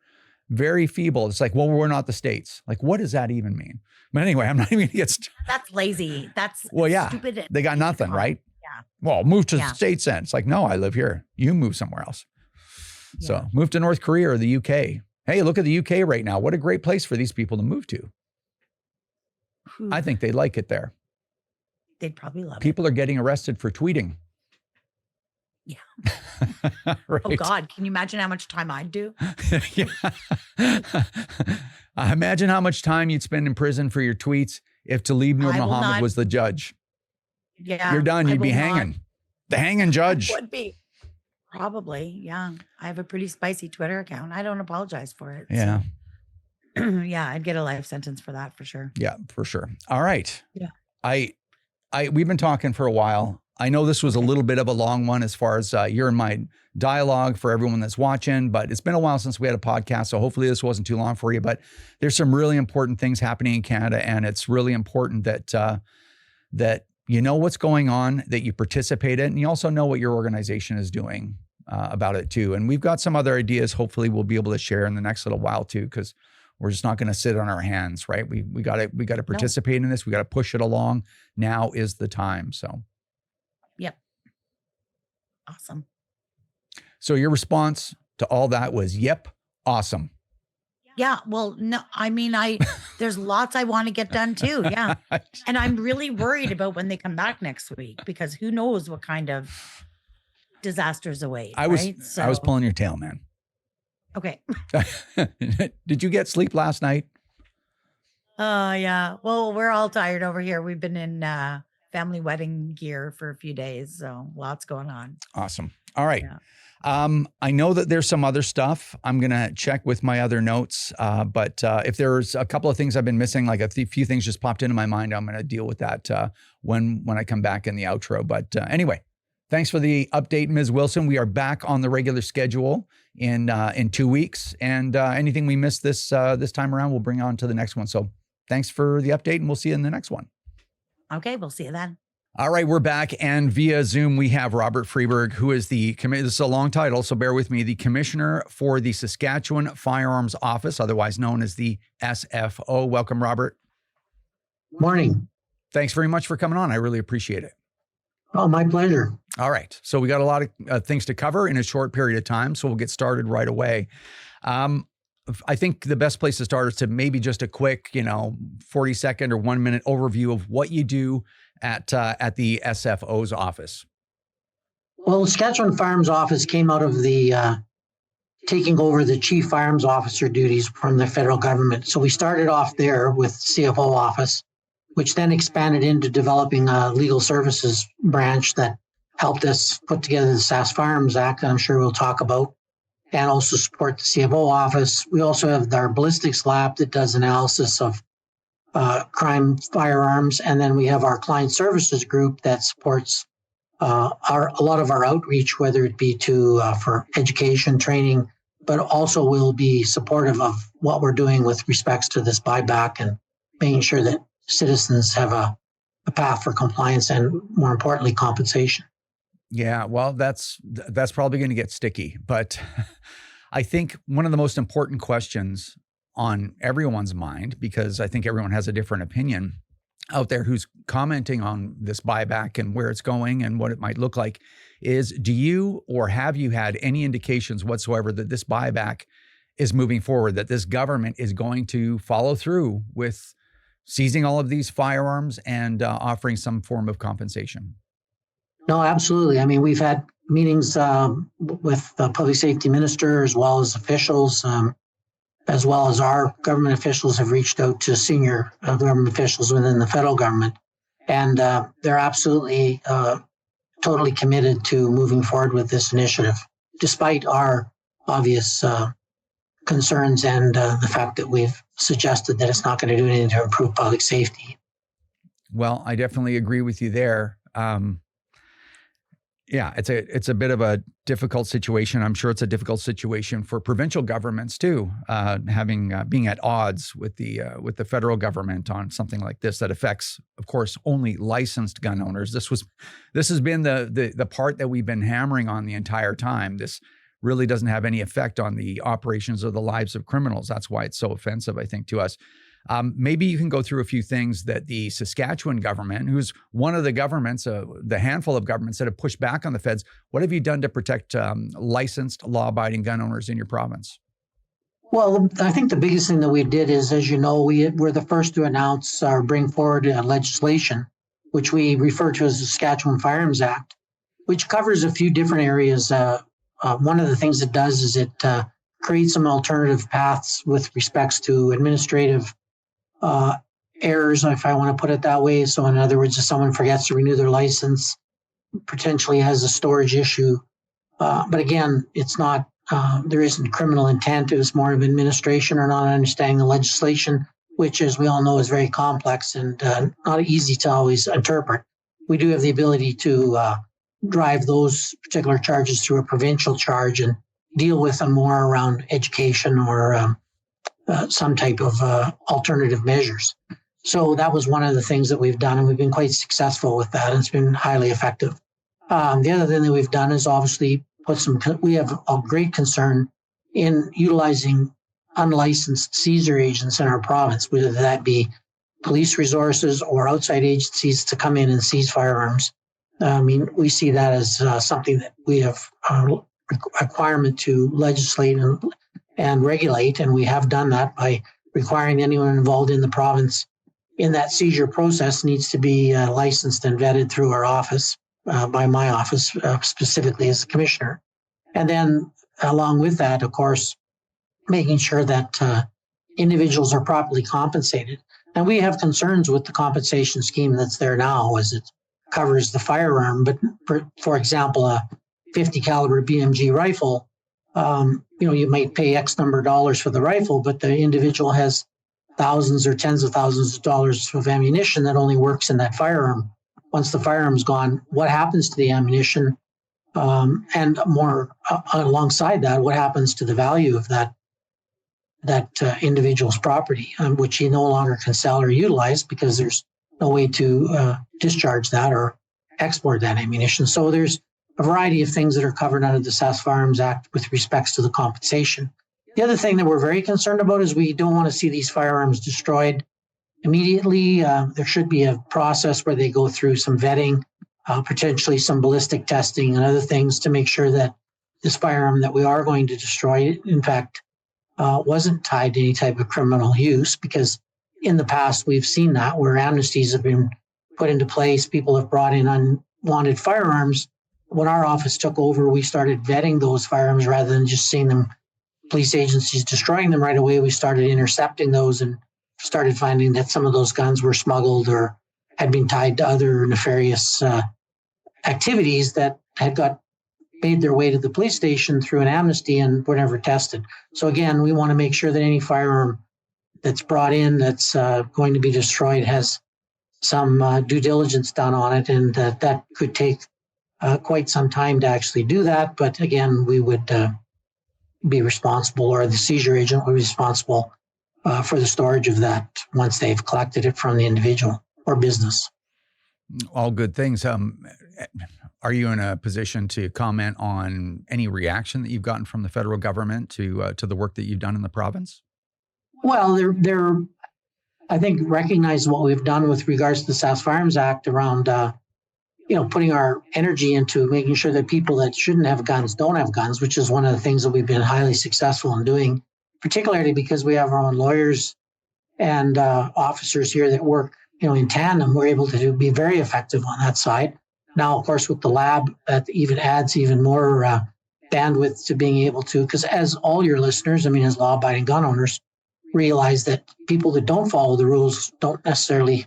Very feeble. It's like, well, we're not the states. Like, what does that even mean? But anyway, I'm not even going to get That's lazy. That's stupid. They got nothing, right? Yeah. Well, move to the States then. It's like, no, I live here. You move somewhere else. Yeah. So move to North Korea or the UK. Hey, look at the UK right now. What a great place for these people to move to. I think they like it there. They'd probably love it. People are getting arrested for tweeting. Yeah. Right. Oh God, can you imagine how much time I'd do? Imagine how much time you'd spend in prison for your tweets if Talib Nur Muhammad was the judge. Yeah. You're done. You'd be hanging. The hanging judge. Would be. Probably. Yeah. I have a pretty spicy Twitter account. I don't apologize for it. Yeah. So. Yeah. I'd get a life sentence for that for sure. Yeah, for sure. All right. Yeah. We've been talking for a while. I know this was a little bit of a long one as far as your and my dialogue for everyone that's watching, but it's been a while since we had a podcast. So hopefully this wasn't too long for you, but there's some really important things happening in Canada. And it's really important that, that you know what's going on, that you participate in, and you also know what your organization is doing about it too. And we've got some other ideas. Hopefully we'll be able to share in the next little while too, because we're just not going to sit on our hands, right? We got to participate in this. We got to push it along. Now is the time. So. Yep. Awesome. So your response to all that was, yep, awesome. Yeah. Well, no, I mean, there's lots I want to get done too. Yeah. And I'm really worried about when they come back next week, because who knows what kind of disasters await. I was pulling your tail, man. Okay. Did you get sleep last night? Yeah. Well, we're all tired over here. We've been in, family wedding gear for a few days. So lots going on. Awesome. All right. Yeah. I know that there's some other stuff. I'm going to check with my other notes. But if there's a couple of things I've been missing, like a few things just popped into my mind, I'm going to deal with that when I come back in the outro. But anyway, thanks for the update, Ms. Wilson. We are back on the regular schedule in 2 weeks. And anything we missed this time around, we'll bring on to the next one. So thanks for the update, and we'll see you in the next one. Okay, we'll see you then. All right, we're back, and via Zoom we have Robert Freberg, who is this is a long title, so bear with me, the Commissioner for the Saskatchewan Firearms Office, otherwise known as the SFO. Welcome, Robert. Morning. Thanks very much for coming on. I really appreciate it. Oh, my pleasure. All right, so we got a lot of things to cover in a short period of time, so we'll get started right away. I think the best place to start is to maybe just a quick, 40-second or 1-minute overview of what you do at the SFO's office. Well, the Saskatchewan Firearms Office came out of the taking over the Chief Firearms Officer duties from the federal government. So we started off there with CFO office, which then expanded into developing a legal services branch that helped us put together the SAS Firearms Act, that I'm sure we'll talk about, and also support the CFO office. We also have our ballistics lab that does analysis of crime firearms. And then we have our client services group that supports a lot of our outreach, whether it be for education, training, but also will be supportive of what we're doing with respects to this buyback and making sure that citizens have a path for compliance and, more importantly, compensation. Yeah, well, that's probably going to get sticky, but I think one of the most important questions on everyone's mind, because I think everyone has a different opinion out there who's commenting on this buyback and where it's going and what it might look like, is do you or have you had any indications whatsoever that this buyback is moving forward, that this government is going to follow through with seizing all of these firearms and offering some form of compensation? No, absolutely. I mean, we've had meetings with the public safety minister as well as officials, as well as our government officials have reached out to senior government officials within the federal government. And they're absolutely totally committed to moving forward with this initiative, despite our obvious concerns and the fact that we've suggested that it's not going to do anything to improve public safety. Well, I definitely agree with you there. Yeah, it's a bit of a difficult situation. I'm sure it's a difficult situation for provincial governments too, being at odds with the federal government on something like this that affects, of course, only licensed gun owners. This has been the part that we've been hammering on the entire time. This really doesn't have any effect on the operations or the lives of criminals. That's why it's so offensive, I think, to us. Maybe you can go through a few things that the Saskatchewan government, who's one of the governments, the handful of governments that have pushed back on the feds, what have you done to protect licensed, law-abiding gun owners in your province? Well, I think the biggest thing that we did is, as you know, we're the first to announce or bring forward legislation, which we refer to as the Saskatchewan Firearms Act, which covers a few different areas. One of the things it does is it creates some alternative paths with respects to administrative errors, if I want to put it that way. So in other words, if someone forgets to renew their license, potentially has a storage issue. But again, it's not, there isn't criminal intent. It was more of administration or not understanding the legislation, which, as we all know, is very complex and not easy to always interpret. We do have the ability to drive those particular charges through a provincial charge and deal with them more around education or some type of alternative measures. So that was one of the things that we've done, and we've been quite successful with that. And it's been highly effective. The other thing that we've done is obviously we have a great concern in utilizing unlicensed seizure agents in our province, whether that be police resources or outside agencies to come in and seize firearms. I mean, we see that as something that we have a requirement to legislate and regulate, and we have done that by requiring anyone involved in the province in that seizure process needs to be licensed and vetted through our office, by my office, specifically as a commissioner. And then along with that, of course, making sure that individuals are properly compensated. And we have concerns with the compensation scheme that's there now as it covers the firearm. But for example, a 50 caliber BMG rifle, you might pay X number of dollars for the rifle, but the individual has thousands or tens of thousands of dollars of ammunition that only works in that firearm. Once the firearm's gone, what happens to the ammunition? And more alongside that, what happens to the value of that individual's property, which he no longer can sell or utilize because there's no way to discharge that or export that ammunition. So there's a variety of things that are covered under the Sask Firearms Act with respects to the compensation. The other thing that we're very concerned about is we don't want to see these firearms destroyed immediately. There should be a process where they go through some vetting, potentially some ballistic testing and other things to make sure that this firearm that we are going to destroy, in fact, wasn't tied to any type of criminal use, because in the past we've seen that where amnesties have been put into place. People have brought in unwanted firearms. When our office took over, we started vetting those firearms rather than just seeing them, police agencies destroying them right away. We started intercepting those and started finding that some of those guns were smuggled or had been tied to other nefarious activities that had made their way to the police station through an amnesty and were never tested. So again, we want to make sure that any firearm that's brought in that's going to be destroyed has some due diligence done on it, and that could take quite some time to actually do that. But again, we would be responsible, or the seizure agent would be responsible for the storage of that once they've collected it from the individual or business. All good things. Are you in a position to comment on any reaction that you've gotten from the federal government to the work that you've done in the province? Well, they're I think recognize what we've done with regards to the Sask Firearms Act around putting our energy into making sure that people that shouldn't have guns don't have guns, which is one of the things that we've been highly successful in doing, particularly because we have our own lawyers and officers here that work in tandem. We're able to be very effective on that side. Now, of course, with the lab, that even adds even more bandwidth to being able to, because as all your listeners, as law-abiding gun owners, realize that people that don't follow the rules don't necessarily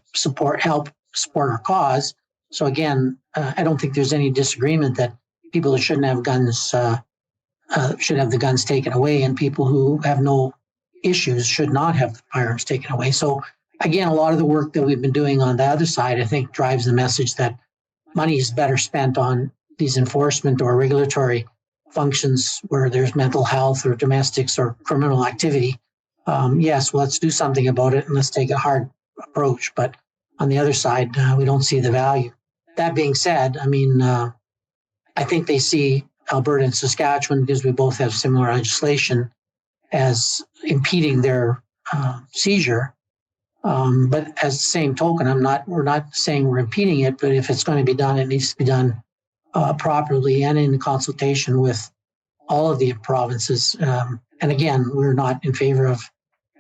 help support our cause. So again, I don't think there's any disagreement that people that shouldn't have guns should have the guns taken away, and people who have no issues should not have the firearms taken away. So again, a lot of the work that we've been doing on the other side, I think, drives the message that money is better spent on these enforcement or regulatory functions where there's mental health or domestics or criminal activity. Yes, well, let's do something about it and let's take a hard approach. But on the other side, we don't see the value. That being said, I think they see Alberta and Saskatchewan, because we both have similar legislation, as impeding their seizure. But as the same token, we're not saying we're impeding it, but if it's going to be done, it needs to be done properly and in consultation with all of the provinces. And again, we're not in favor of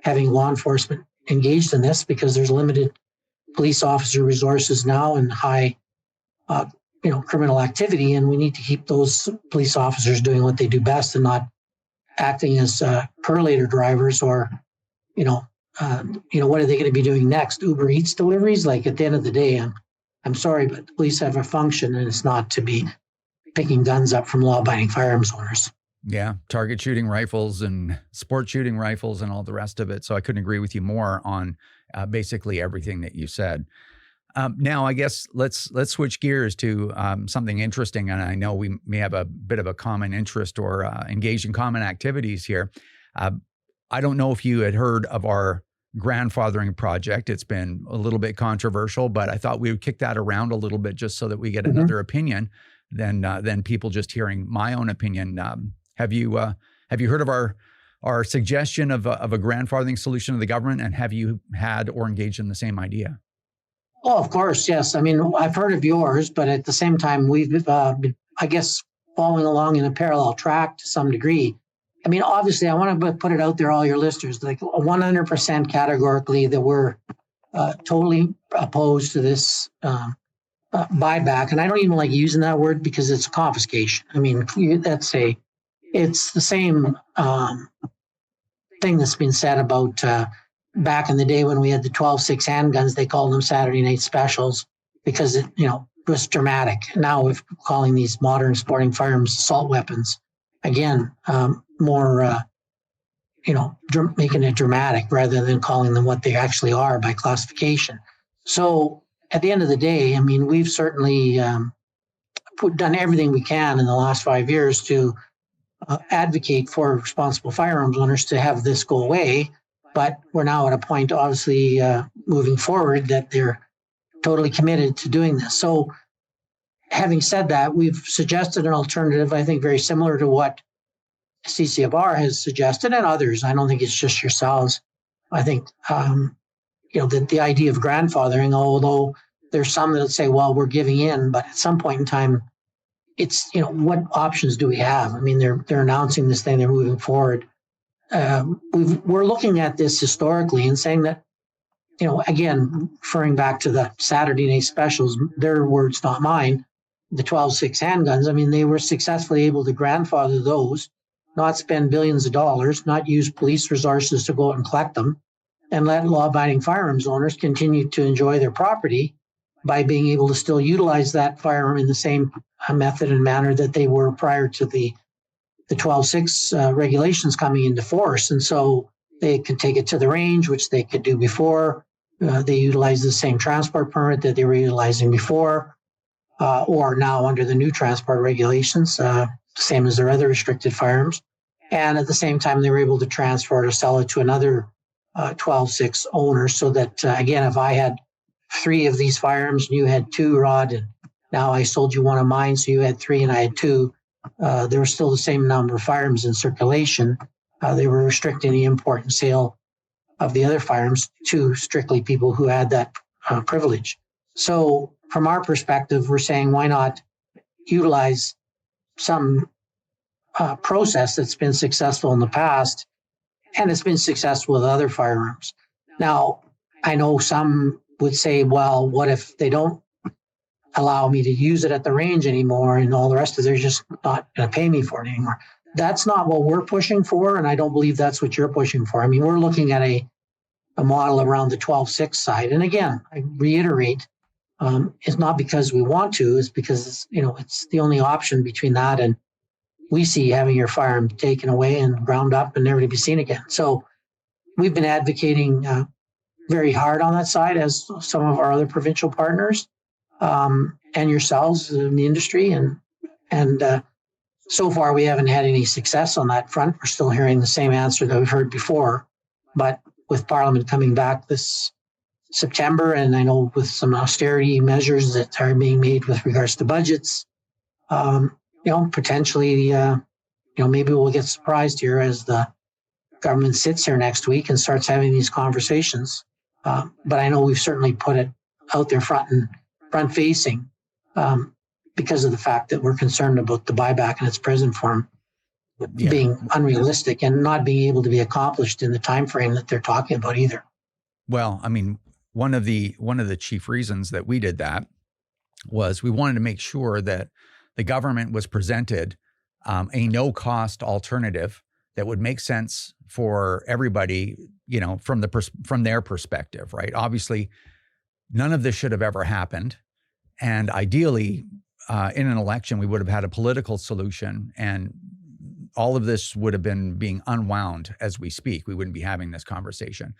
having law enforcement engaged in this, because there's limited police officer resources now and high, criminal activity, and we need to keep those police officers doing what they do best and not acting as perlator drivers or, what are they going to be doing next? Uber Eats deliveries? Like, at the end of the day, I'm sorry, but the police have a function, and it's not to be picking guns up from law-abiding firearms owners. Yeah, target shooting rifles and sport shooting rifles and all the rest of it. So I couldn't agree with you more on basically everything that you said. Now, I guess let's switch gears to something interesting, and I know we may have a bit of a common interest or engage in common activities here. I don't know if you had heard of our grandfathering project. It's been a little bit controversial, but I thought we would kick that around a little bit just so that we get another opinion than people just hearing my own opinion. Have you heard of our suggestion of a grandfathering solution to the government, and have you had or engaged in the same idea? Oh, of course, yes. I've heard of yours, but at the same time, we've been, I guess, following along in a parallel track to some degree. Obviously, I want to put it out there, all your listeners, like 100% categorically that we're totally opposed to this buyback. And I don't even like using that word because it's confiscation. It's the same thing that's been said about back in the day when we had the 12.6 handguns. They called them Saturday night specials because it was dramatic. Now we're calling these modern sporting firearms assault weapons. Again, more, making it dramatic rather than calling them what they actually are by classification. So at the end of the day, we've certainly done everything we can in the last 5 years to advocate for responsible firearms owners to have this go away. But we're now at a point, obviously, moving forward, that they're totally committed to doing this. So having said that, we've suggested an alternative, I think, very similar to what CCFR has suggested and others. I don't think it's just yourselves. I think, the idea of grandfathering, although there's some that say, well, we're giving in, but at some point in time, it's, what options do we have? I mean, they're announcing this thing, they're moving forward. We're looking at this historically and saying that, again, referring back to the Saturday night specials, their words, not mine, the 12.6 handguns, I mean, they were successfully able to grandfather those, not spend billions of dollars, not use police resources to go out and collect them, and let law-abiding firearms owners continue to enjoy their property by being able to still utilize that firearm in the same method and manner that they were prior to the 12.6 regulations coming into force. And so they could take it to the range, which they could do before. They utilize the same transport permit that they were utilizing before, or now under the new transport regulations, same as their other restricted firearms. And at the same time, they were able to transfer or sell it to another 12.6 owner, so that, again, if I had 3 of these firearms and you had 2, Rod, and now I sold you one of mine, so you had 3 and I had 2, there was still the same number of firearms in circulation. They were restricting the import and sale of the other firearms to strictly people who had that privilege. So from our perspective, we're saying, why not utilize some process that's been successful in the past, and it's been successful with other firearms. Now, I know some would say, well, what if they don't allow me to use it at the range anymore and all the rest of it, they're just not going to pay me for it anymore. That's not what we're pushing for, and I don't believe that's what you're pushing for. I mean, we're looking at a model around the 12.6 side. And again, I reiterate, it's not because we want to, it's because it's the only option between that and we see having your firearm taken away and ground up and never to be seen again. So we've been advocating very hard on that side, as some of our other provincial partners and yourselves in the industry. And so far, we haven't had any success on that front. We're still hearing the same answer that we've heard before. But with Parliament coming back this September, and I know with some austerity measures that are being made with regards to budgets, potentially, maybe we'll get surprised here as the government sits here next week and starts having these conversations. But I know we've certainly put it out there front facing because of the fact that we're concerned about the buyback in its present form being unrealistic and not being able to be accomplished in the time frame that they're talking about either. Well, I mean, one of the chief reasons that we did that was we wanted to make sure that the government was presented a no-cost alternative that would make sense for everybody, from their perspective, right? Obviously, none of this should have ever happened. And ideally, in an election, we would have had a political solution, and all of this would have been being unwound as we speak. We wouldn't be having this conversation.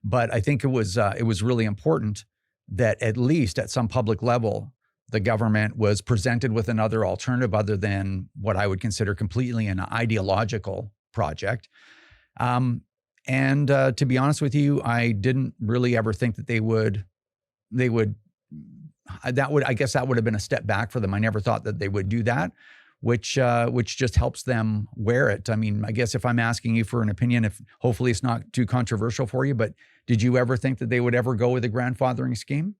But I think it was really important that at least at some public level, the government was presented with another alternative other than what I would consider completely an ideological project. And to be honest with you, I didn't really ever think that I guess that would have been a step back for them. I never thought that they would do that, which just helps them wear it. I mean, I guess if I'm asking you for an opinion, if hopefully it's not too controversial for you, but did you ever think that they would ever go with a grandfathering scheme?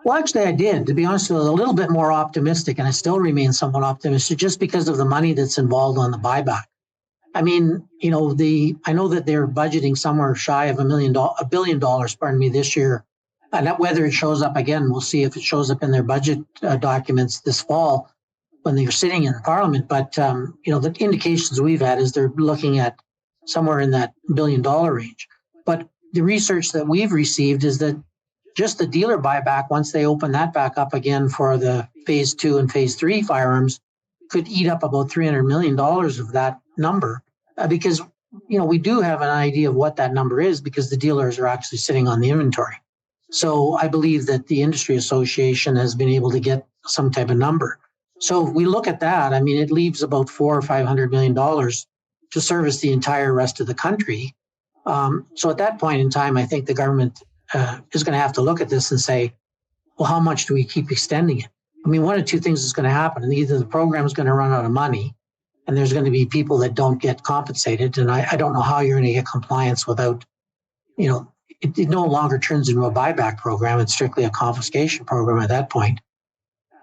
Well, actually, I did. To be honest with you, a little bit more optimistic, and I still remain somewhat optimistic just because of the money that's involved on the buyback. I mean, I know that they're budgeting somewhere shy of $1 billion, this year. And whether it shows up again, we'll see if it shows up in their budget documents this fall when they're sitting in Parliament. But, the indications we've had is they're looking at somewhere in that $1 billion range. But the research that we've received is that just the dealer buyback, once they open that back up again for the phase 2 and phase 3 firearms, could eat up about $300 million of that number because, we do have an idea of what that number is because the dealers are actually sitting on the inventory. So I believe that the industry association has been able to get some type of number. So if we look at that, I mean, it leaves about $400 or $500 million to service the entire rest of the country. So at that point in time, I think the government is going to have to look at this and say, well, how much do we keep extending it? I mean, one of two things is going to happen. Either the program is going to run out of money and there's going to be people that don't get compensated. And I don't know how you're going to get compliance without, it no longer turns into a buyback program. It's strictly a confiscation program at that point.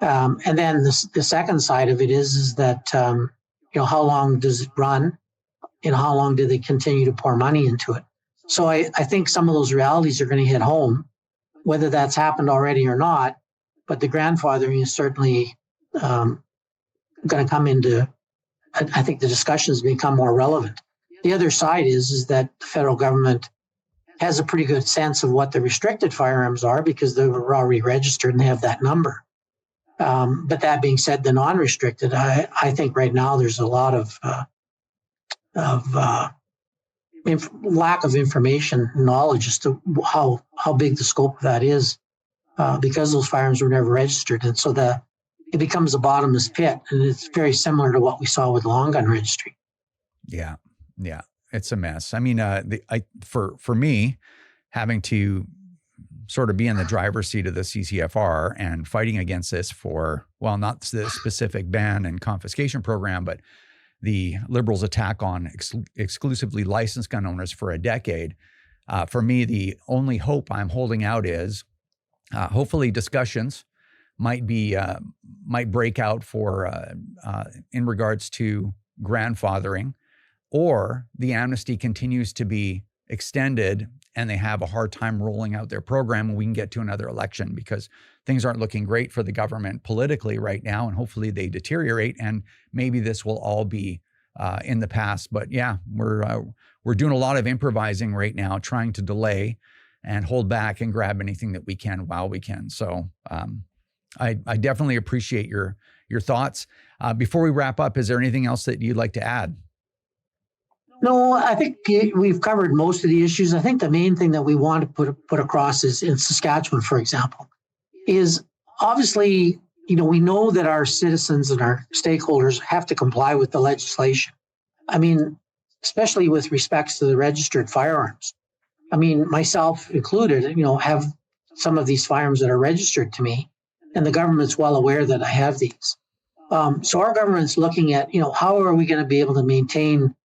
And then the second side of it is that, how long does it run? How long do they continue to pour money into it? So I think some of those realities are going to hit home, whether that's happened already or not. But the grandfathering is certainly going to come into, I think the discussions become more relevant. The other side is that the federal government has a pretty good sense of what the restricted firearms are because they were already registered and they have that number. But that being said, the non-restricted, I think right now there's a lot of lack of information, knowledge as to how big the scope of that is. Because those firearms were never registered. And so it becomes a bottomless pit. And it's very similar to what we saw with long gun registry. Yeah. It's a mess. I mean, for me, having to sort of be in the driver's seat of the CCFR and fighting against this not the specific ban and confiscation program, but the Liberals' attack on exclusively licensed gun owners for a decade. For me, the only hope I'm holding out is hopefully discussions might break out for in regards to grandfathering, or the amnesty continues to be extended and they have a hard time rolling out their program and we can get to another election because things aren't looking great for the government politically right now, and hopefully they deteriorate and maybe this will all be in the past. But yeah, we're doing a lot of improvising right now, trying to delay and hold back and grab anything that we can while we can. So I definitely appreciate your thoughts. Before we wrap up, is there anything else that you'd like to add? No, I think we've covered most of the issues. I think the main thing that we want to put across is in Saskatchewan, for example, is obviously, we know that our citizens and our stakeholders have to comply with the legislation. I mean, especially with respects to the registered firearms. I mean, myself included, have some of these firearms that are registered to me, and the government's well aware that I have these. So our government's looking at, how are we going to be able to maintain,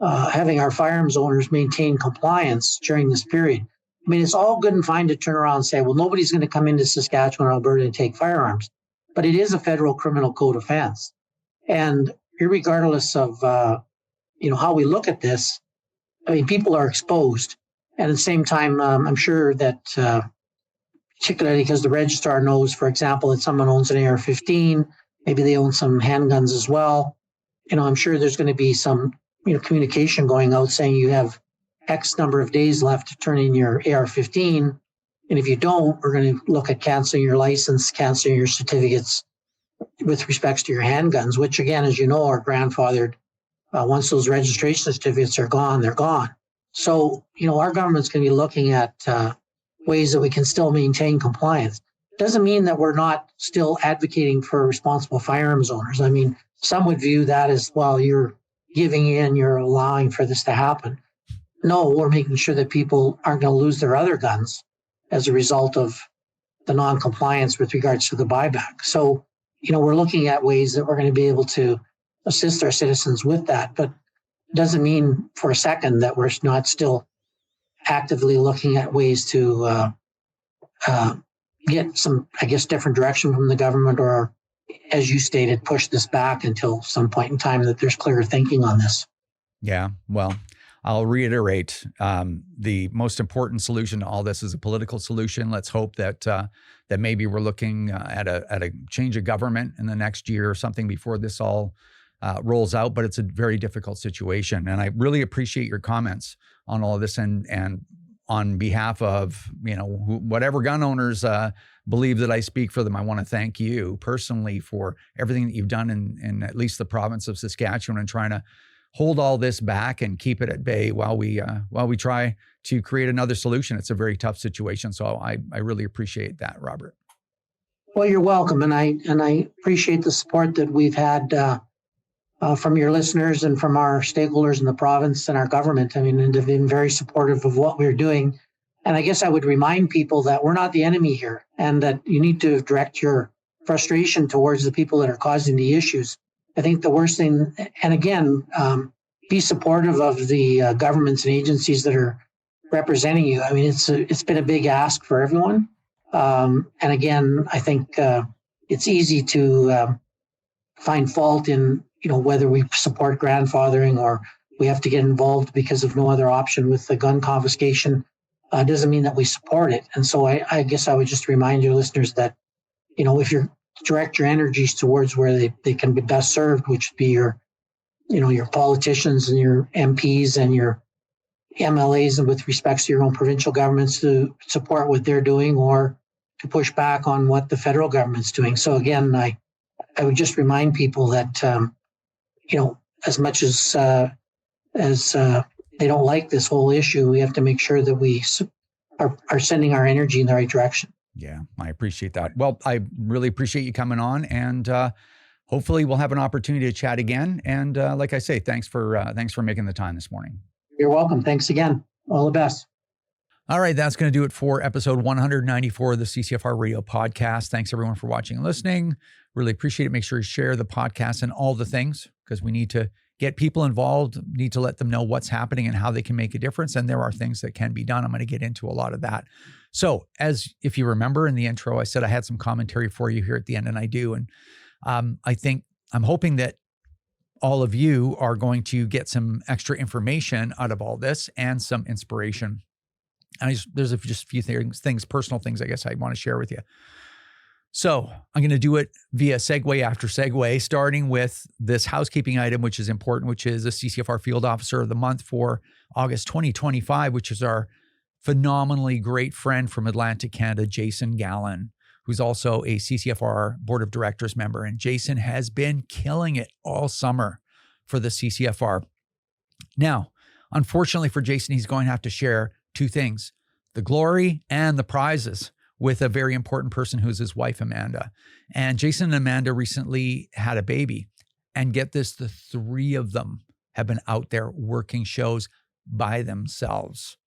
having our firearms owners maintain compliance during this period? I mean, it's all good and fine to turn around and say, well, nobody's going to come into Saskatchewan or Alberta and take firearms, but it is a federal criminal code offense. And irregardless of, how we look at this, I mean, people are exposed. And at the same time, I'm sure that particularly because the registrar knows, for example, that someone owns an AR-15, maybe they own some handguns as well. I'm sure there's going to be some, communication going out saying you have X number of days left to turn in your AR-15. And if you don't, we're going to look at canceling your license, canceling your certificates with respects to your handguns, which again, as you know, are grandfathered. Once those registration certificates are gone, they're gone. So, our government's going to be looking at ways that we can still maintain compliance. Doesn't mean that we're not still advocating for responsible firearms owners. I mean, some would view that as, well, you're giving in, you're allowing for this to happen. No, we're making sure that people aren't going to lose their other guns as a result of the non-compliance with regards to the buyback. So, we're looking at ways that we're going to be able to assist our citizens with that. But doesn't mean for a second that we're not still actively looking at ways to get some, different direction from the government, or, as you stated, push this back until some point in time that there's clearer thinking on this. Yeah, well, I'll reiterate, the most important solution to all this is a political solution. Let's hope that that maybe we're looking at a change of government in the next year or something before this all rolls out, but it's a very difficult situation. And I really appreciate your comments on all of this. And on behalf of, whatever gun owners believe that I speak for them, I want to thank you personally for everything that you've done in at least the province of Saskatchewan and trying to hold all this back and keep it at bay while we try to create another solution. It's a very tough situation. So I really appreciate that, Robert. Well, you're welcome. And I appreciate the support that we've had from your listeners and from our stakeholders in the province and our government. I mean, and they've been very supportive of what we're doing. And I guess I would remind people that we're not the enemy here, and that you need to direct your frustration towards the people that are causing the issues. I think the worst thing, and again, be supportive of the governments and agencies that are representing you. I mean, it's been a big ask for everyone. And again, I think it's easy to find fault in, whether we support grandfathering or we have to get involved because of no other option with the gun confiscation. Doesn't mean that we support it. And so I guess I would just remind your listeners that, if you direct your energies towards where they can be best served, which would be your politicians and your MPs and your MLAs, and with respects to your own provincial governments, to support what they're doing or to push back on what the federal government's doing. So again, I would just remind people that, as much as they don't like this whole issue, we have to make sure that we are sending our energy in the right direction. Yeah, I appreciate that. Well, I really appreciate you coming on, and hopefully we'll have an opportunity to chat again. And like I say, thanks for making the time this morning. You're welcome. Thanks again. All the best. All right, that's going to do it for episode 194 of the CCFR Radio podcast. Thanks everyone for watching and listening. Really appreciate it. Make sure you share the podcast and all the things, because we need to get people involved, need to let them know what's happening and how they can make a difference. And there are things that can be done. I'm going to get into a lot of that. So if you remember in the intro, I said I had some commentary for you here at the end, and I do. And I'm hoping that all of you are going to get some extra information out of all this and some inspiration. And there's just a few things, personal things, I guess I want to share with you. So I'm going to do it via segue after segue, starting with this housekeeping item, which is important, which is a CCFR Field Officer of the Month for August 2025, which is our phenomenally great friend from Atlantic Canada, Jason Gallen, who's also a CCFR Board of Directors member. And Jason has been killing it all summer for the CCFR. Now, unfortunately for Jason, he's going to have to share two things: the glory and the prizes, with a very important person who's his wife, Amanda. And Jason and Amanda recently had a baby. And get this, the three of them have been out there working shows by themselves.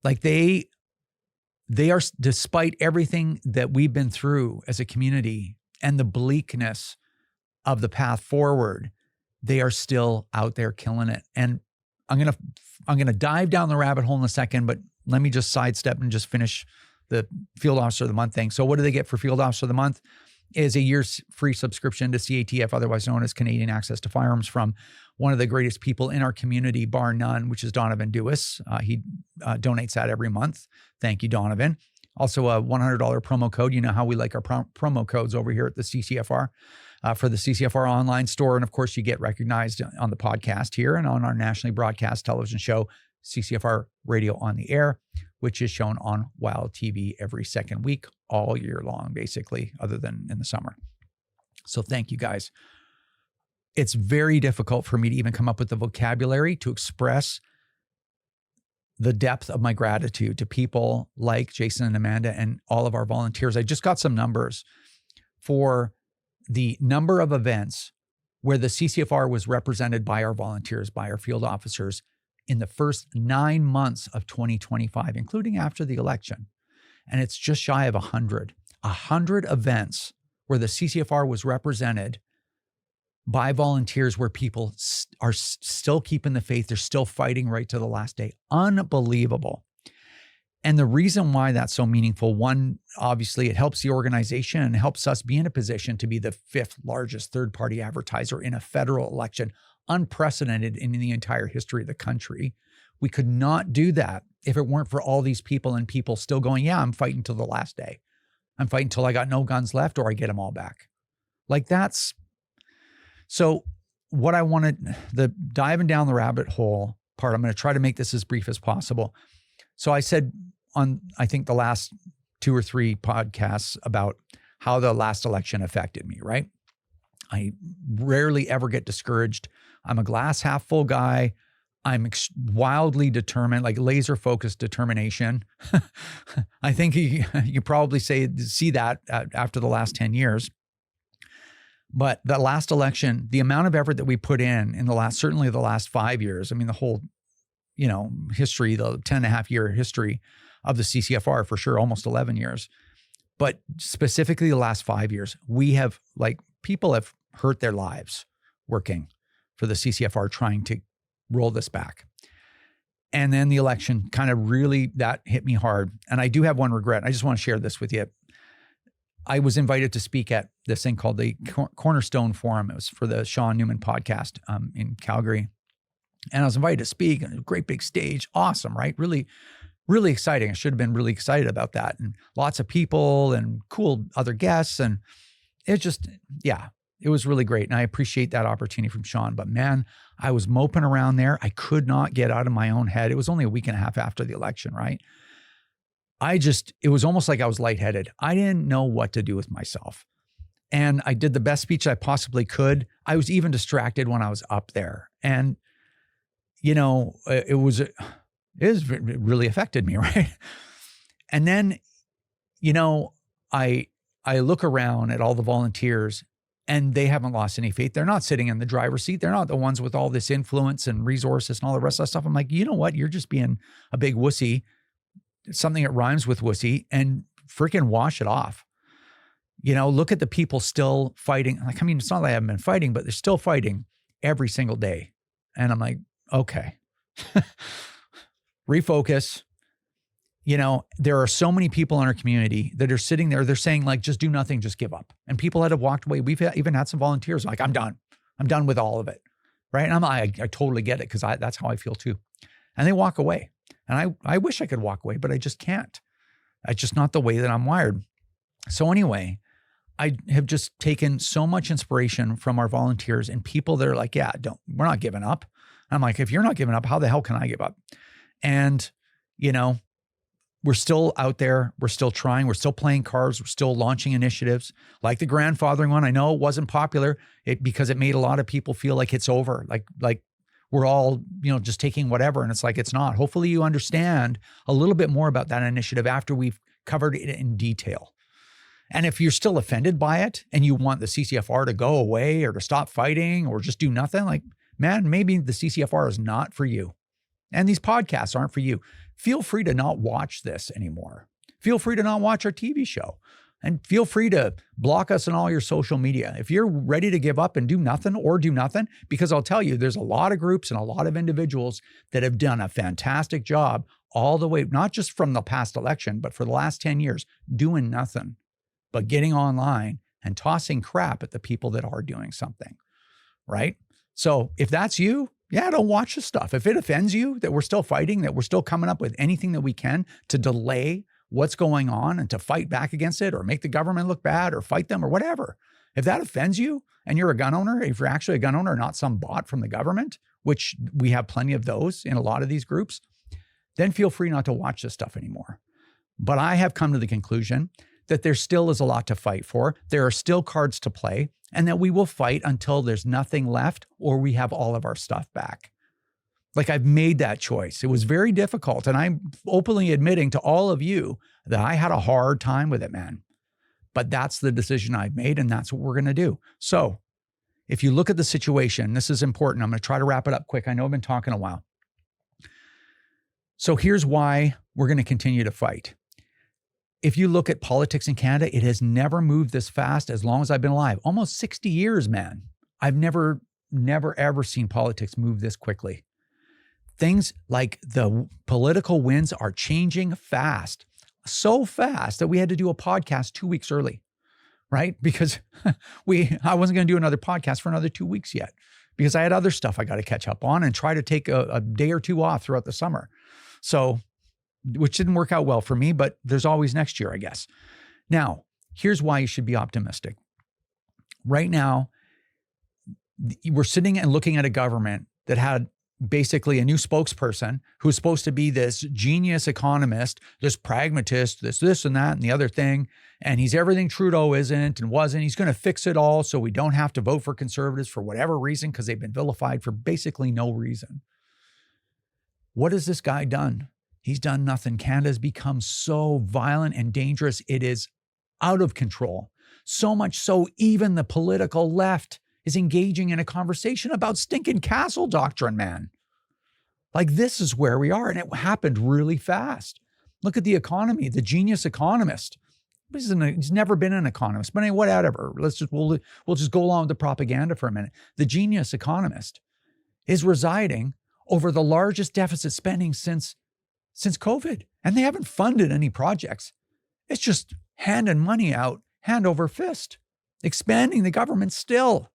Like they are, despite everything that we've been through as a community and the bleakness of the path forward, they are still out there killing it. And I'm going to dive down the rabbit hole in a second, but let me just sidestep and just finish the Field Officer of the Month thing. So what do they get for Field Officer of the Month? Is a year's free subscription to CATF, otherwise known as Canadian Access to Firearms, from one of the greatest people in our community, bar none, which is Donovan Dewis. He donates that every month. Thank you, Donovan. Also a $100 promo code. You know how we like our promo codes over here at the CCFR for the CCFR online store. And of course, you get recognized on the podcast here and on our nationally broadcast television show, CCFR Radio on the Air, which is shown on Wild TV every second week, all year long, basically, other than in the summer. So thank you guys. It's very difficult for me to even come up with the vocabulary to express the depth of my gratitude to people like Jason and Amanda and all of our volunteers. I just got some numbers for the number of events where the CCFR was represented by our volunteers, by our field officers, in the first 9 months of 2025, including after the election. And it's just shy of 100. 100 events where the CCFR was represented by volunteers, where people are still keeping the faith. They're still fighting right to the last day. Unbelievable. And the reason why that's so meaningful, one, obviously it helps the organization and helps us be in a position to be the 5th largest third-party advertiser in a federal election, unprecedented in the entire history of the country. We could not do that if it weren't for all these people and people still going, yeah, I'm fighting till the last day. I'm fighting till I got no guns left or I get them all back. Like that's, so what I wanted, the diving down the rabbit hole part, I'm going to try to make this as brief as possible. So I said on, I think the last 2 or 3 podcasts about how the last election affected me, right? I rarely ever get discouraged. I'm a glass half full guy. I'm wildly determined, like laser focused determination. I think you probably see that after the last 10 years. But the last election, the amount of effort that we put in the last, certainly the last 5 years, I mean, the whole, history, the 10.5 year history of the CCFR, for sure, almost 11 years. But specifically the last 5 years, we have people have hurt their lives working for the CCFR trying to roll this back. And then the election kind of really, that hit me hard. And I do have one regret. I just want to share this with you. I was invited to speak at this thing called the Cornerstone Forum. It was for the Sean Newman podcast in Calgary. And I was invited to speak on a great big stage. Awesome, right? Really, really exciting. I should have been really excited about that. And lots of people and cool other guests. And it just, yeah, it was really great. And I appreciate that opportunity from Sean. But man, I was moping around there. I could not get out of my own head. It was only a week and a half after the election, right? It was almost like I was lightheaded. I didn't know what to do with myself. And I did the best speech I possibly could. I was even distracted when I was up there. And, it really affected me, right? And then, I look around at all the volunteers and they haven't lost any faith. They're not sitting in the driver's seat. They're not the ones with all this influence and resources and all the rest of that stuff. I'm like, you know what? You're just being a big wussy, something that rhymes with wussy, and freaking wash it off. Look at the people still fighting. It's not like I haven't been fighting, but they're still fighting every single day. And I'm like, okay, refocus. There are so many people in our community that are sitting there. They're saying just do nothing, just give up. And people that have walked away. We've even had some volunteers like, I'm done. I'm done with all of it. Right. And I totally get it because that's how I feel too. And they walk away. And I wish I could walk away, but I just can't. It's just not the way that I'm wired. So anyway, I have just taken so much inspiration from our volunteers and people that are like, yeah, we're not giving up. I'm like, if you're not giving up, how the hell can I give up? And, we're still out there. We're still trying. We're still playing cards. We're still launching initiatives like the grandfathering one. I know it wasn't popular because it made a lot of people feel like it's over. Like we're all, just taking whatever. And it's like, it's not. Hopefully you understand a little bit more about that initiative after we've covered it in detail. And if you're still offended by it and you want the CCFR to go away or to stop fighting or just do nothing, man, maybe the CCFR is not for you. And these podcasts aren't for you. Feel free to not watch this anymore. Feel free to not watch our TV show. And feel free to block us on all your social media. If you're ready to give up and do nothing, because I'll tell you, there's a lot of groups and a lot of individuals that have done a fantastic job all the way, not just from the past election, but for the last 10 years, doing nothing but getting online and tossing crap at the people that are doing something, right? So if that's you, yeah, don't watch this stuff. If it offends you that we're still fighting, that we're still coming up with anything that we can to delay what's going on and to fight back against it or make the government look bad or fight them or whatever. If that offends you and you're a gun owner, if you're actually a gun owner, not some bot from the government, which we have plenty of those in a lot of these groups, then feel free not to watch this stuff anymore. But I have come to the conclusion that there still is a lot to fight for. There are still cards to play, and that we will fight until there's nothing left or we have all of our stuff back. I've made that choice. It was very difficult. And I'm openly admitting to all of you that I had a hard time with it, man. But that's the decision I've made, and that's what we're going to do. So if you look at the situation, this is important. I'm going to try to wrap it up quick. I know I've been talking a while. So here's why we're going to continue to fight. If you look at politics in Canada, it has never moved this fast as long as I've been alive. Almost 60 years, man. I've never, ever seen politics move this quickly. Things like the political winds are changing fast, so fast that we had to do a podcast 2 weeks early, right? Because I wasn't going to do another podcast for another 2 weeks yet because I had other stuff I got to catch up on and try to take a day or two off throughout the summer. So, which didn't work out well for me, but there's always next year, I guess. Now, here's why you should be optimistic. Right now, we're sitting and looking at a government that had basically a new spokesperson who's supposed to be this genius economist, this pragmatist, this and that and the other thing. And he's everything Trudeau isn't and wasn't. He's going to fix it all so we don't have to vote for conservatives for whatever reason because they've been vilified for basically no reason. What has this guy done? He's done nothing. Canada's become so violent and dangerous. It is out of control. So much so even the political left is engaging in a conversation about stinking castle doctrine, man. This is where we are. And it happened really fast. Look at the economy, the genius economist. He's never been an economist, but anyway, whatever. We'll just go along with the propaganda for a minute. The genius economist is residing over the largest deficit spending since COVID, and they haven't funded any projects. It's just handing money out, hand over fist, expanding the government still.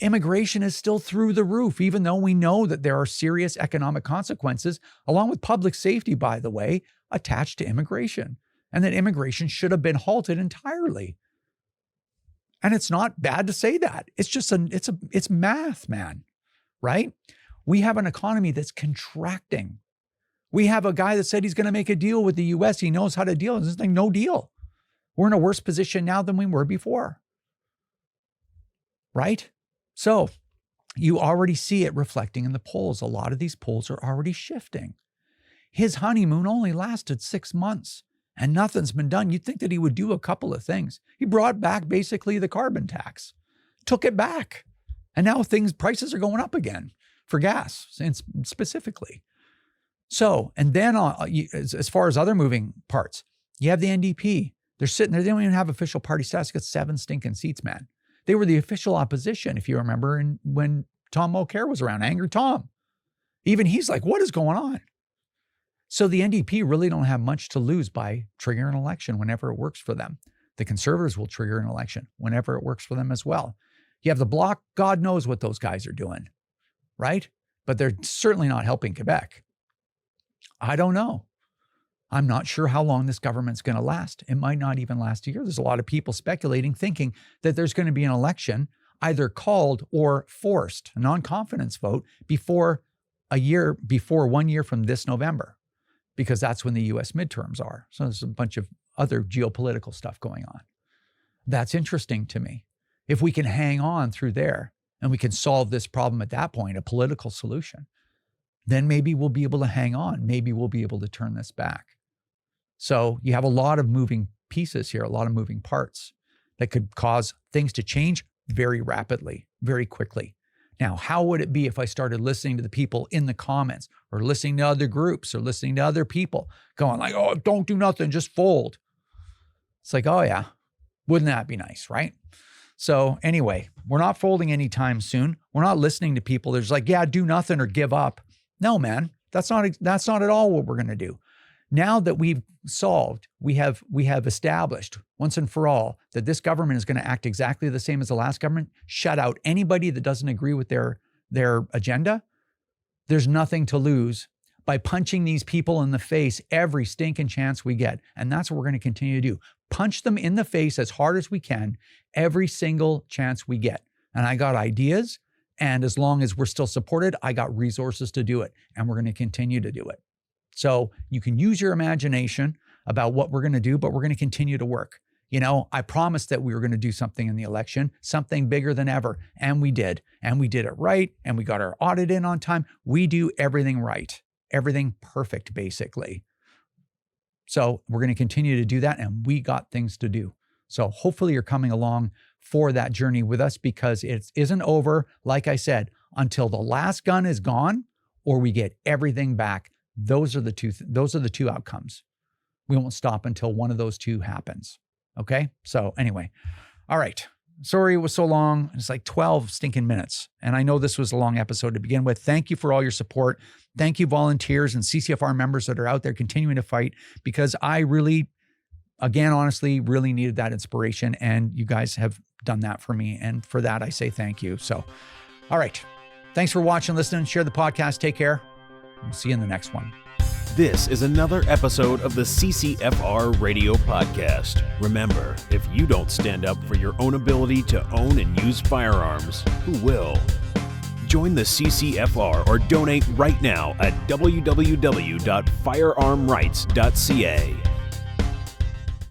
Immigration is still through the roof, even though we know that there are serious economic consequences, along with public safety, by the way, attached to immigration, and that immigration should have been halted entirely. And it's not bad to say that. It's just it's math, man, right? We have an economy that's contracting. We have a guy that said he's going to make a deal with the US. He knows how to deal. It's like no deal. We're in a worse position now than we were before, right? So you already see it reflecting in the polls. A lot of these polls are already shifting. His honeymoon only lasted 6 months and nothing's been done. You'd think that he would do a couple of things. He brought back basically the carbon tax, took it back. And now prices are going up again for gas specifically. So, and then as far as other moving parts, you have the NDP. They're sitting there. They don't even have official party status. Got 7 stinking seats, man. They were the official opposition, if you remember, when Tom Mulcair was around, Angry Tom. Even he's like, what is going on? So the NDP really don't have much to lose by triggering an election whenever it works for them. The Conservatives will trigger an election whenever it works for them as well. You have the Bloc, God knows what those guys are doing, right? But they're certainly not helping Quebec. I don't know. I'm not sure how long this government's going to last. It might not even last a year. There's a lot of people speculating, thinking that there's going to be an election either called or forced, a non-confidence vote, before 1 year from this November, because that's when the US midterms are. So there's a bunch of other geopolitical stuff going on. That's interesting to me. If we can hang on through there and we can solve this problem at that point, a political solution, then maybe we'll be able to hang on. Maybe we'll be able to turn this back. So you have a lot of moving pieces here, a lot of moving parts that could cause things to change very rapidly, very quickly. Now, how would it be if I started listening to the people in the comments or listening to other groups or listening to other people going like, oh, don't do nothing, just fold. It's like, oh yeah, wouldn't that be nice, right? So anyway, we're not folding anytime soon. We're not listening to people. There's like, yeah, do nothing or give up. No, man, that's not at all what we're going to do. Now that we've solved, we have established once and for all that this government is going to act exactly the same as the last government, shut out anybody that doesn't agree with their agenda. There's nothing to lose by punching these people in the face every stinking chance we get. And that's what we're going to continue to do. Punch them in the face as hard as we can every single chance we get. And I got ideas. And as long as we're still supported, I got resources to do it. And we're going to continue to do it. So you can use your imagination about what we're going to do, but we're going to continue to work. You know, I promised that we were going to do something in the election, something bigger than ever. And we did. And we did it right. And we got our audit in on time. We do everything right. Everything perfect, basically. So we're going to continue to do that. And we got things to do. So hopefully you're coming along for that journey with us, because it isn't over, like I said, until the last gun is gone or we get everything back. Those are the two outcomes. We won't stop until one of those two happens. Okay? So anyway, all right. Sorry it was so long. It's like 12 stinking minutes. And I know this was a long episode to begin with. Thank you for all your support. Thank you, volunteers and CCFR members that are out there continuing to fight, because I really, again, honestly, really needed that inspiration. And you guys have done that for me. And for that, I say thank you. So, all right. Thanks for watching, listening, share the podcast. Take care. We'll see you in the next one. This is another episode of the CCFR Radio Podcast. Remember, if you don't stand up for your own ability to own and use firearms, who will? Join the CCFR or donate right now at www.firearmrights.ca.